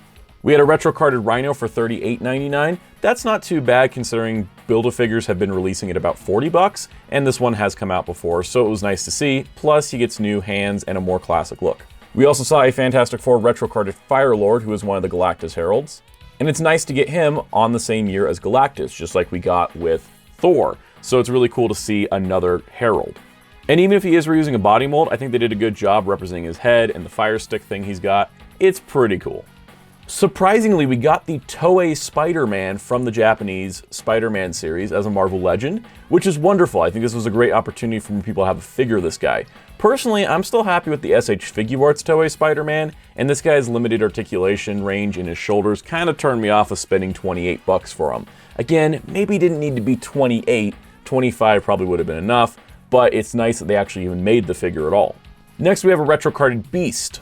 We had a retro carded Rhino for $38.99. That's not too bad considering Build-A-Figures have been releasing at about $40, and this one has come out before, so it was nice to see. Plus, he gets new hands and a more classic look. We also saw a Fantastic Four retro carded Firelord, who is one of the Galactus Heralds. And it's nice to get him on the same year as Galactus, just like we got with Thor. So it's really cool to see another Herald. And even if he is reusing a body mold, I think they did a good job representing his head and the fire stick thing he's got. It's pretty cool. Surprisingly, we got the Toei Spider-Man from the Japanese Spider-Man series as a Marvel Legend, which is wonderful. I think this was a great opportunity for people to have a figure of this guy. Personally, I'm still happy with the SH Figuarts Toei Spider-Man, and this guy's limited articulation range in his shoulders kind of turned me off of spending $28 for him. Again, maybe didn't need to be 28, 25 probably would have been enough, but it's nice that they actually even made the figure at all. Next, we have a retro carded Beast.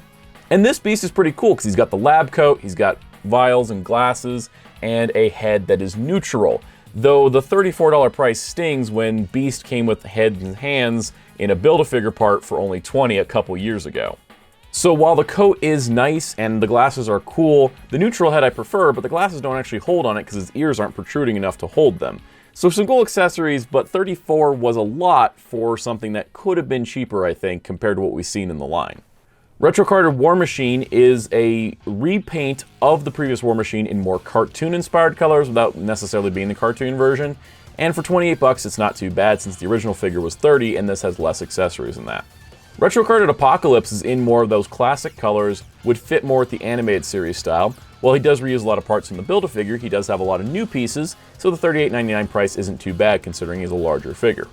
And this Beast is pretty cool because he's got the lab coat, he's got vials and glasses, and a head that is neutral. Though the $34 price stings when Beast came with head and hands in a Build-A-Figure part for only $20 a couple years ago. So while the coat is nice and the glasses are cool, the neutral head I prefer, but the glasses don't actually hold on it because his ears aren't protruding enough to hold them. So some cool accessories, but $34 was a lot for something that could have been cheaper, I think, compared to what we've seen in the line. Retro carded War Machine is a repaint of the previous War Machine in more cartoon-inspired colors without necessarily being the cartoon version. And for $28, it's not too bad since the original figure was $30 and this has less accessories than that. Retro carded Apocalypse is in more of those classic colors, would fit more with the animated series style. While he does reuse a lot of parts from the Build-A-Figure, he does have a lot of new pieces, so the $38.99 price isn't too bad considering he's a larger figure.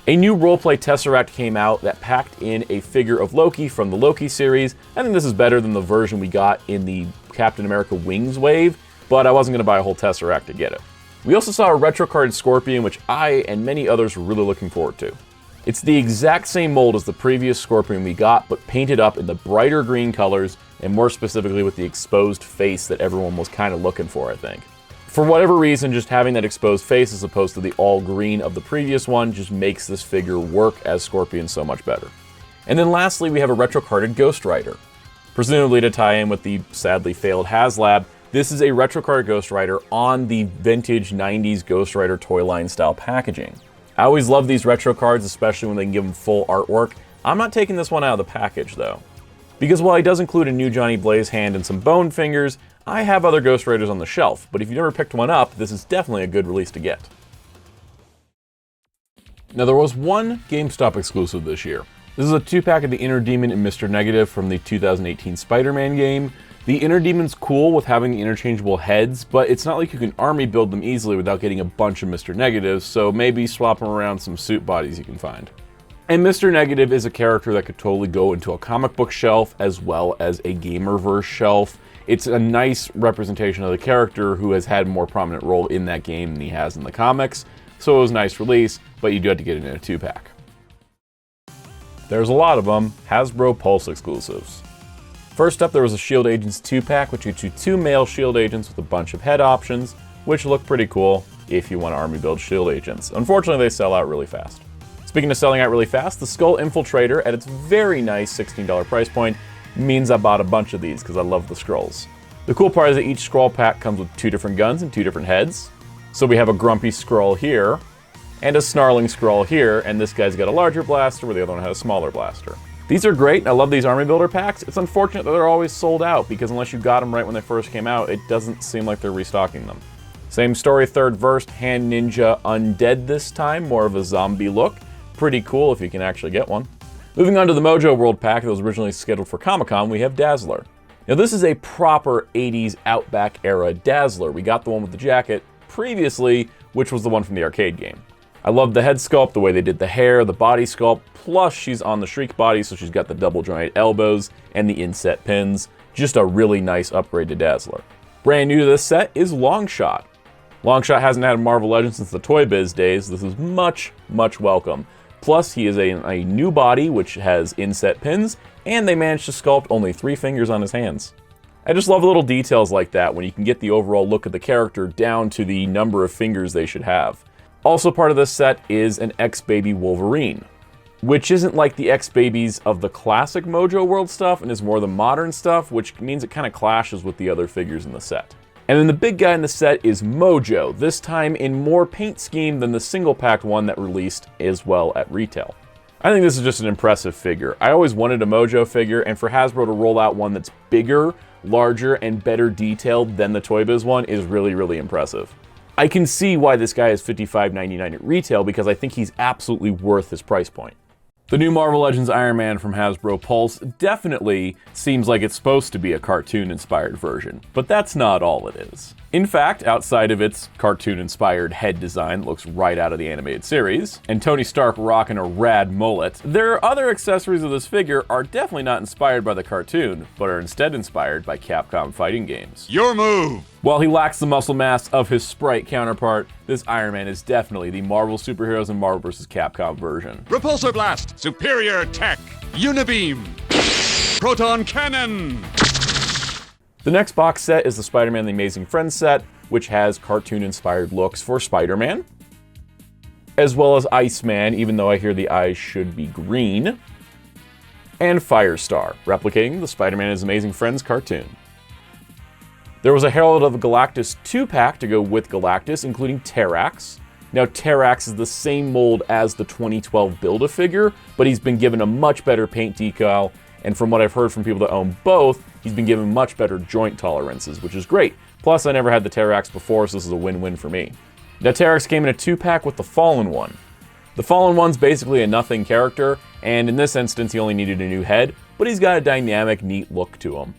A new roleplay Tesseract came out that packed in a figure of Loki from the Loki series. I think this is better than the version we got in the Captain America Wings wave, but I wasn't going to buy a whole Tesseract to get it. We also saw a retro carded Scorpion, which I and many others were really looking forward to. It's the exact same mold as the previous Scorpion we got, but painted up in the brighter green colors, and more specifically with the exposed face that everyone was kind of looking for, I think. For whatever reason, just having that exposed face as opposed to the all green of the previous one just makes this figure work as Scorpion so much better. And then lastly, we have a retro carded Ghost Rider. Presumably to tie in with the sadly failed Haslab, this is a retro carded Ghost Rider on the vintage 90s Ghost Rider toy line style packaging. I always love these retro cards, especially when they can give them full artwork. I'm not taking this one out of the package though. Because while he does include a new Johnny Blaze hand and some bone fingers, I have other Ghost Riders on the shelf, but if you've never picked one up, this is definitely a good release to get. Now there was one GameStop exclusive this year. This is a 2-pack of the Inner Demon and Mr. Negative from the 2018 Spider-Man game. The Inner Demon's cool with having the interchangeable heads, but it's not like you can army build them easily without getting a bunch of Mr. Negatives, so maybe swap them around some suit bodies you can find. And Mr. Negative is a character that could totally go into a comic book shelf as well as a Gamerverse shelf. It's a nice representation of the character who has had a more prominent role in that game than he has in the comics, so it was a nice release, but you do have to get it in a 2-pack. There's a lot of them, Hasbro Pulse exclusives. First up, there was a Shield Agents 2-pack, which gets you 2 male Shield Agents with a bunch of head options, which look pretty cool if you want to army build Shield Agents. Unfortunately, they sell out really fast. Speaking of selling out really fast, the Skull Infiltrator at its very nice $16 price point means I bought a bunch of these because I love the Skrulls. The cool part is that each Skrull pack comes with 2 different guns and 2 different heads. So we have a Grumpy Skrull here, and a snarling Skrull here, and this guy's got a larger blaster where the other one has a smaller blaster. These are great, I love these Army Builder packs. It's unfortunate that they're always sold out, because unless you got them right when they first came out, it doesn't seem like they're restocking them. Same story, third verse, Hand Ninja Undead this time, more of a zombie look. Pretty cool if you can actually get one. Moving on to the Mojo World pack that was originally scheduled for Comic-Con, we have Dazzler. Now this is a proper 80s Outback era Dazzler. We got the one with the jacket previously, which was the one from the arcade game. I love the head sculpt, the way they did the hair, the body sculpt, plus she's on the Shriek body, so she's got the double jointed elbows and the inset pins. Just a really nice upgrade to Dazzler. Brand new to this set is Longshot. Longshot hasn't had a Marvel Legends since the Toy Biz days. This is much, much welcome. Plus, he is a new body, which has inset pins, and they managed to sculpt only 3 fingers on his hands. I just love little details like that when you can get the overall look of the character down to the number of fingers they should have. Also part of this set is an X-Baby Wolverine, which isn't like the X-Babies of the classic Mojo World stuff and is more the modern stuff, which means it kind of clashes with the other figures in the set. And then the big guy in the set is Mojo, this time in more paint scheme than the single-packed one that released as well at retail. I think this is just an impressive figure. I always wanted a Mojo figure, and for Hasbro to roll out one that's bigger, larger, and better detailed than the Toy Biz one is really, really impressive. I can see why this guy is $55.99 at retail, because I think he's absolutely worth his price point. The new Marvel Legends Iron Man from Hasbro Pulse definitely seems like it's supposed to be a cartoon-inspired version, but that's not all it is. In fact, outside of its cartoon-inspired head design that looks right out of the animated series, and Tony Stark rocking a rad mullet, their other accessories of this figure are definitely not inspired by the cartoon, but are instead inspired by Capcom fighting games. Your move! While he lacks the muscle mass of his sprite counterpart, this Iron Man is definitely the Marvel Superheroes and Marvel vs. Capcom version. Repulsor Blast! Superior Tech! Unibeam! Proton Cannon! The next box set is the Spider-Man The Amazing Friends set, which has cartoon-inspired looks for Spider-Man, as well as Iceman, even though I hear the eyes should be green, and Firestar, replicating the Spider-Man His Amazing Friends cartoon. There was a Herald of Galactus 2-pack to go with Galactus, including Terrax. Now, Terrax is the same mold as the 2012 Build-A-Figure, but he's been given a much better paint decal, and from what I've heard from people that own both, he's been given much better joint tolerances, which is great. Plus, I never had the Terrax before, so this is a win-win for me. Now, Terrax came in a 2-pack with the Fallen One. The Fallen One's basically a nothing character, and in this instance, he only needed a new head, but he's got a dynamic, neat look to him.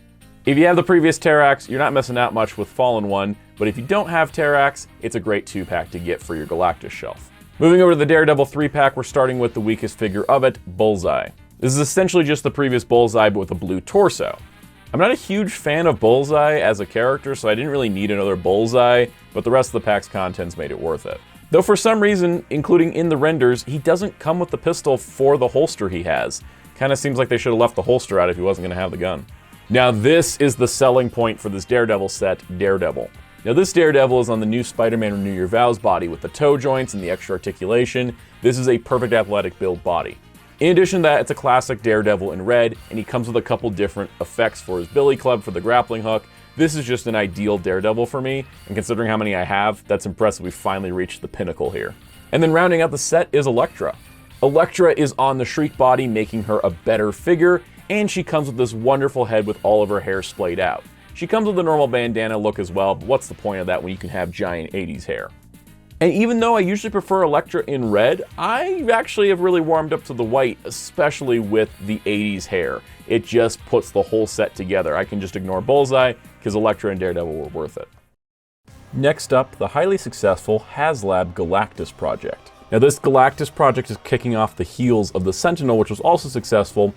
If you have the previous Terrax, you're not missing out much with Fallen One, but if you don't have Terrax, it's a great 2-pack to get for your Galactus shelf. Moving over to the Daredevil 3-pack, we're starting with the weakest figure of it, Bullseye. This is essentially just the previous Bullseye, but with a blue torso. I'm not a huge fan of Bullseye as a character, so I didn't really need another Bullseye, but the rest of the pack's contents made it worth it. Though for some reason, including in the renders, he doesn't come with the pistol for the holster he has. Kinda seems like they should have left the holster out if he wasn't gonna have the gun. Now this is the selling point for this Daredevil set, Daredevil. Now this Daredevil is on the new Spider-Man Renew Your Vows body with the toe joints and the extra articulation. This is a perfect athletic build body. In addition to that, it's a classic Daredevil in red, and he comes with a couple different effects for his billy club for the grappling hook. This is just an ideal Daredevil for me, and considering how many I have, that's impressive we finally reached the pinnacle here. And then rounding out the set is Elektra. Elektra is on the Shriek body, making her a better figure, and she comes with this wonderful head with all of her hair splayed out. She comes with a normal bandana look as well, but what's the point of that when you can have giant 80s hair? And even though I usually prefer Elektra in red, I actually have really warmed up to the white, especially with the 80s hair. It just puts the whole set together. I can just ignore Bullseye, because Elektra and Daredevil were worth it. Next up, the highly successful Haslab Galactus project. Now this Galactus project is kicking off the heels of the Sentinel, which was also successful,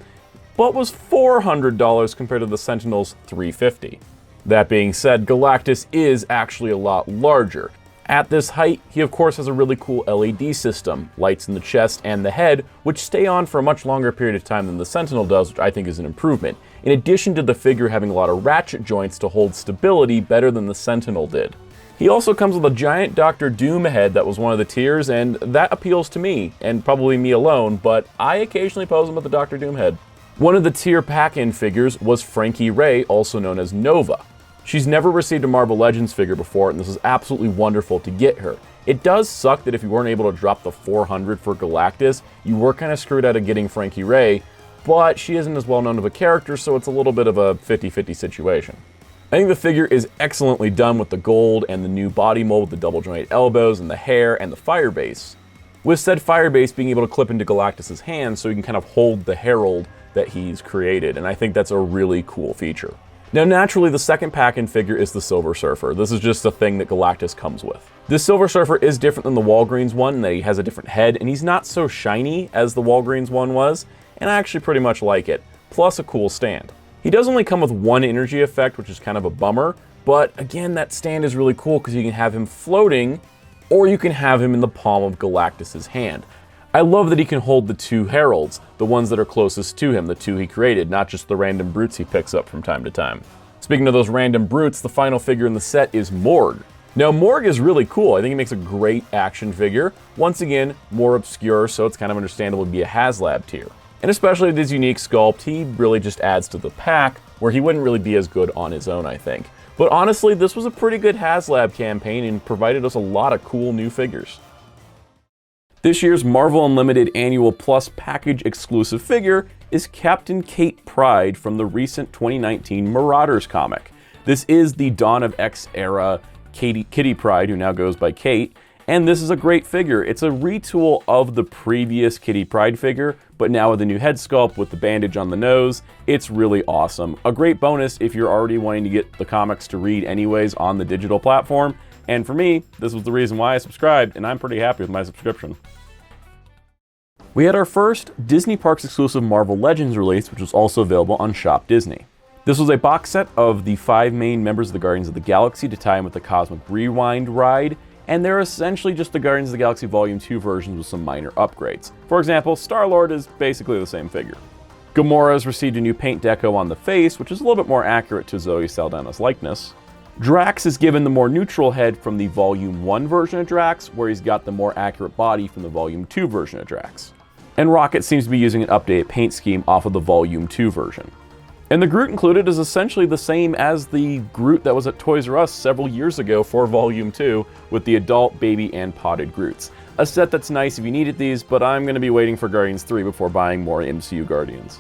but was $400 compared to the Sentinel's $350. That being said, Galactus is actually a lot larger. At this height, he of course has a really cool LED system, lights in the chest and the head, which stay on for a much longer period of time than the Sentinel does, which I think is an improvement, in addition to the figure having a lot of ratchet joints to hold stability better than the Sentinel did. He also comes with a giant Dr. Doom head that was one of the tiers, and that appeals to me, and probably me alone, but I occasionally pose him with the Dr. Doom head. One of the tier pack-in figures was Frankie Ray, also known as Nova. She's never received a Marvel Legends figure before, and this is absolutely wonderful to get her. It does suck that if you weren't able to drop the 400 for Galactus, you were kind of screwed out of getting Frankie Ray, but she isn't as well known of a character, so it's a little bit of a 50-50 situation. I think the figure is excellently done with the gold and the new body mold with the double jointed elbows and the hair and the fire base, with said fire base being able to clip into Galactus's hand so he can kind of hold the herald that he's created, and I think that's a really cool feature. Now naturally, the second pack-in figure is the Silver Surfer. This is just a thing that Galactus comes with. This Silver Surfer is different than the Walgreens one in that he has a different head, and he's not so shiny as the Walgreens one was, and I actually pretty much like it, plus a cool stand. He does only come with one energy effect, which is kind of a bummer, but again, that stand is really cool because you can have him floating, or you can have him in the palm of Galactus's hand. I love that he can hold the two heralds, the ones that are closest to him, the two he created, not just the random brutes he picks up from time to time. Speaking of those random brutes, the final figure in the set is Morg. Now Morg is really cool. I think he makes a great action figure. Once again, more obscure, so it's kind of understandable to be a Haslab tier. And especially with his unique sculpt, he really just adds to the pack, where he wouldn't really be as good on his own, I think. But honestly, this was a pretty good Haslab campaign and provided us a lot of cool new figures. This year's Marvel Unlimited Annual Plus Package exclusive figure is Captain Kate Pryde from the recent 2019 Marauders comic. This is the Dawn of X era Kitty Pryde, who now goes by Kate, and this is a great figure. It's a retool of the previous Kitty Pryde figure, but now with a new head sculpt with the bandage on the nose. It's really awesome. A great bonus if you're already wanting to get the comics to read anyways on the digital platform. And for me, this was the reason why I subscribed, and I'm pretty happy with my subscription. We had our first Disney Parks exclusive Marvel Legends release, which was also available on ShopDisney. This was a box set of the 5 main members of the Guardians of the Galaxy to tie in with the Cosmic Rewind ride, and they're essentially just the Guardians of the Galaxy Volume 2 versions with some minor upgrades. For example, Star-Lord is basically the same figure. Gamora's received a new paint deco on the face, which is a little bit more accurate to Zoe Saldana's likeness. Drax is given the more neutral head from the Volume 1 version of Drax, where he's got the more accurate body from the Volume 2 version of Drax. And Rocket seems to be using an updated paint scheme off of the Volume 2 version. And the Groot included is essentially the same as the Groot that was at Toys R Us several years ago for Volume 2, with the adult, baby, and potted Groots. A set that's nice if you needed these, but I'm going to be waiting for Guardians 3 before buying more MCU Guardians.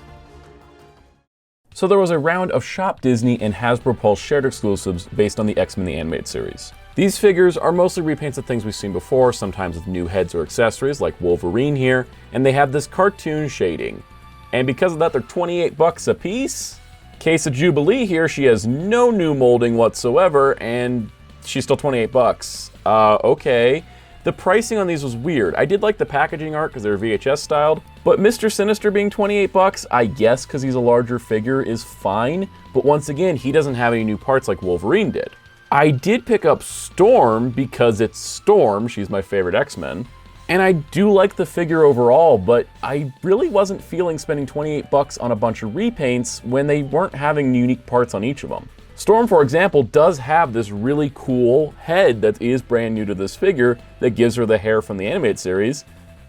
So there was a round of ShopDisney and Hasbro Pulse shared exclusives based on the X-Men the Animated Series. These figures are mostly repaints of things we've seen before, sometimes with new heads or accessories like Wolverine here, and they have this cartoon shading. And because of that, they're 28 bucks a piece. Case of Jubilee here, she has no new molding whatsoever, and she's still 28 bucks. Okay. The pricing on these was weird. I did like the packaging art because they're VHS styled, but Mr. Sinister being 28 bucks, I guess because he's a larger figure, is fine. But once again, he doesn't have any new parts like Wolverine did. I did pick up Storm because it's Storm. She's my favorite X-Men. And I do like the figure overall, but I really wasn't feeling spending 28 bucks on a bunch of repaints when they weren't having unique parts on each of them. Storm, for example, does have this really cool head that is brand new to this figure that gives her the hair from the animated series,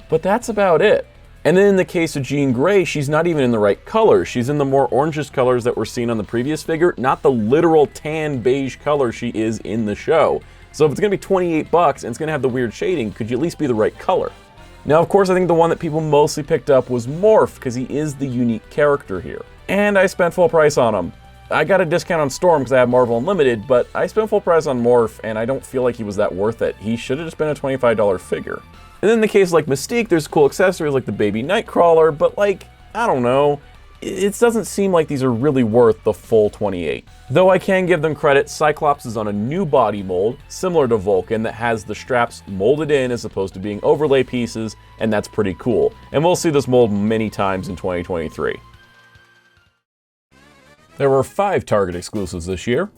but that's about it. And then in the case of Jean Grey, she's not even in the right color. She's in the more orangish colors that were seen on the previous figure, not the literal tan beige color she is in the show. So if it's going to be 28 bucks and it's going to have the weird shading, could you at least be the right color? Now, of course, I think the one that people mostly picked up was Morph, because he is the unique character here. And I spent full price on him. I got a discount on Storm because I have Marvel Unlimited, but I spent full price on Morph, and I don't feel like he was that worth it. He should have just been a $25 figure. And then in the case like Mystique, there's cool accessories like the baby Nightcrawler, but like, I don't know. It doesn't seem like these are really worth the full 28. Though I can give them credit, Cyclops is on a new body mold, similar to Vulcan, that has the straps molded in as opposed to being overlay pieces, and that's pretty cool. And we'll see this mold many times in 2023. There were 5 Target exclusives this year.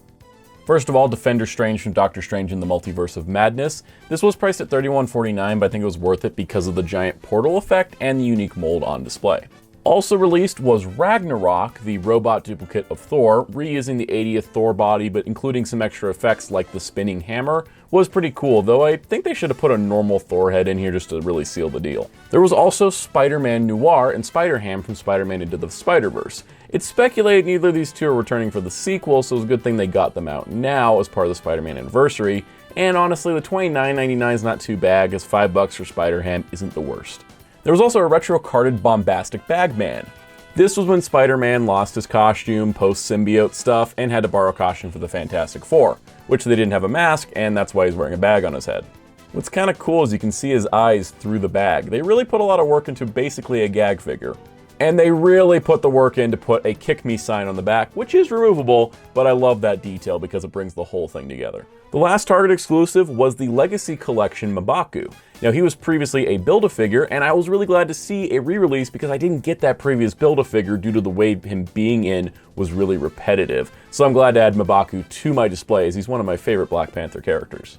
First of all, Defender Strange from Doctor Strange in the Multiverse of Madness. This was priced at $31.49, but I think it was worth it because of the giant portal effect and the unique mold on display. Also released was Ragnarok, the robot duplicate of Thor, reusing the 80th Thor body, but including some extra effects like the spinning hammer. Was pretty cool, though I think they should have put a normal Thor head in here just to really seal the deal. There was also Spider-Man Noir and Spider-Ham from Spider-Man Into the Spider-Verse. It's speculated neither of these two are returning for the sequel, so it's a good thing they got them out now as part of the Spider-Man anniversary. And honestly, the $29.99 is not too bad, as $5 for Spider-Ham isn't the worst. There was also a retro-carded Bombastic Bagman. This was when Spider-Man lost his costume post-symbiote stuff and had to borrow a costume for the Fantastic Four, which they didn't have a mask, and that's why he's wearing a bag on his head. What's kind of cool is you can see his eyes through the bag. They really put a lot of work into basically a gag figure. And they really put the work in to put a kick me sign on the back, which is removable, but I love that detail because it brings the whole thing together. The last Target exclusive was the Legacy Collection M'Baku. Now, he was previously a Build-A-Figure, and I was really glad to see a re-release because I didn't get that previous Build-A-Figure due to the way him being in was really repetitive. So I'm glad to add M'Baku to my display as he's one of my favorite Black Panther characters.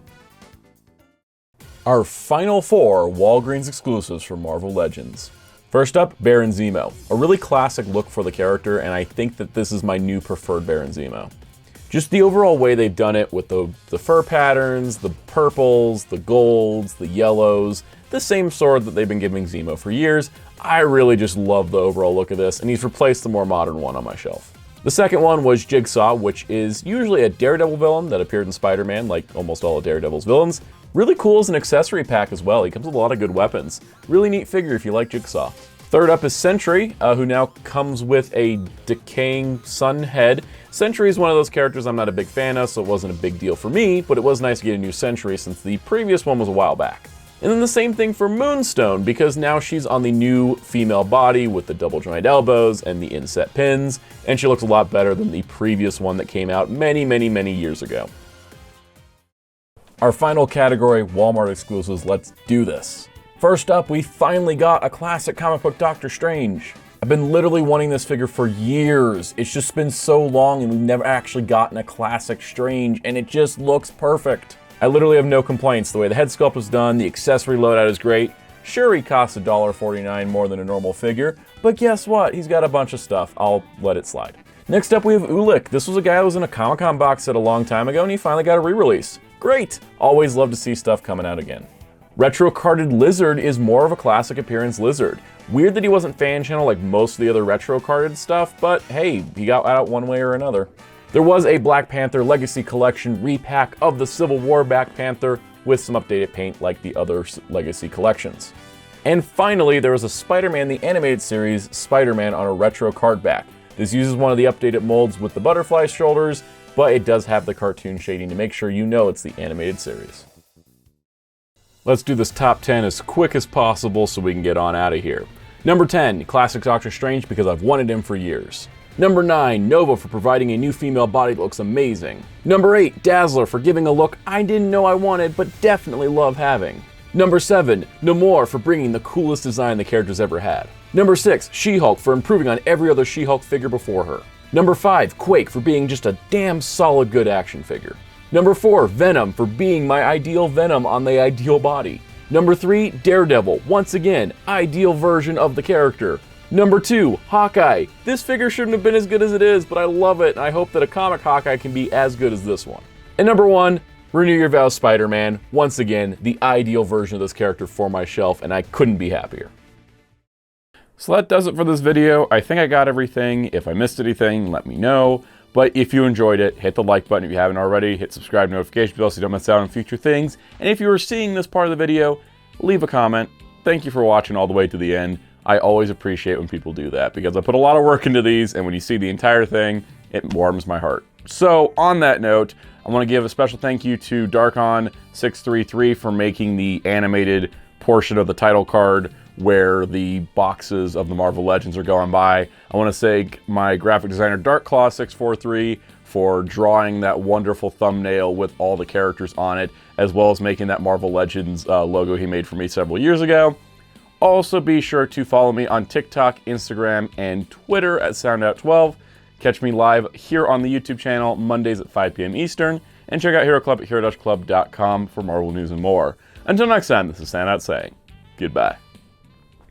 Our final 4 Walgreens exclusives from Marvel Legends. First up, Baron Zemo. A really classic look for the character, and I think that this is my new preferred Baron Zemo. Just the overall way they've done it with the fur patterns, the purples, the golds, the yellows, the same sword that they've been giving Zemo for years. I really just love the overall look of this, and he's replaced the more modern one on my shelf. The second one was Jigsaw, which is usually a Daredevil villain that appeared in Spider-Man, like almost all of Daredevil's villains. Really cool as an accessory pack as well. He comes with a lot of good weapons. Really neat figure if you like Jigsaw. Third up is Sentry, who now comes with a decaying sun head. Sentry is one of those characters I'm not a big fan of, so it wasn't a big deal for me, but it was nice to get a new Sentry since the previous one was a while back. And then the same thing for Moonstone, because now she's on the new female body with the double jointed elbows and the inset pins, and she looks a lot better than the previous one that came out many years ago. Our final category, Wal-Mart exclusives. Let's do this. First up, we finally got a classic comic book Doctor Strange. I've been literally wanting this figure for years. It's just been so long and we've never actually gotten a classic Strange, and it just looks perfect. I literally have no complaints. The way the head sculpt was done, the accessory loadout is great. Sure, he costs $1.49 more than a normal figure, but guess what? He's got a bunch of stuff. I'll let it slide. Next up, we have Ulik. This was a guy that was in a Comic-Con box set a long time ago, and he finally got a re-release. Great! Always love to see stuff coming out again. Retro carded Lizard is more of a classic appearance Lizard. Weird that he wasn't fan channel like most of the other retro carded stuff, but hey, he got out one way or another. There was a Black Panther Legacy Collection repack of the Civil War Black Panther with some updated paint like the other Legacy collections. And finally, there was a Spider-Man the Animated Series Spider-Man on a retro card back. This uses one of the updated molds with the butterfly shoulders, but it does have the cartoon shading to make sure you know it's the animated series. Let's do this top 10 as quick as possible so we can get on out of here. Number 10, classic Doctor Strange because I've wanted him for years. Number 9, Nova for providing a new female body that looks amazing. Number 8, Dazzler for giving a look I didn't know I wanted but definitely love having. Number 7, Namor for bringing the coolest design the character's ever had. Number 6, She-Hulk for improving on every other She-Hulk figure before her. Number 5, Quake for being just a damn solid good action figure. Number 4, Venom for being my ideal Venom on the ideal body. Number 3, Daredevil, once again, ideal version of the character. Number 2, Hawkeye. This figure shouldn't have been as good as it is, but I love it, and I hope that a comic Hawkeye can be as good as this one. And number 1, Renew Your Vows Spider-Man, once again, the ideal version of this character for my shelf, and I couldn't be happier. So that does it for this video. I think I got everything. If I missed anything, let me know. But if you enjoyed it, hit the like button if you haven't already, hit subscribe notification bell so you don't miss out on future things. And if you are seeing this part of the video, leave a comment. Thank you for watching all the way to the end. I always appreciate when people do that because I put a lot of work into these, and when you see the entire thing, it warms my heart. So on that note, I want to give a special thank you to Darkon633 for making the animated portion of the title card where the boxes of the Marvel Legends are going by. I want to thank my graphic designer Darkclaw643 for drawing that wonderful thumbnail with all the characters on it, as well as making that Marvel Legends logo he made for me several years ago. Also be sure to follow me on TikTok, Instagram, and Twitter at Soundout12. Catch me live here on the YouTube channel Mondays at 5 p.m. Eastern, and check out Hero Club at hero-club.com for Marvel news and more. Until next time, this is Soundout saying goodbye.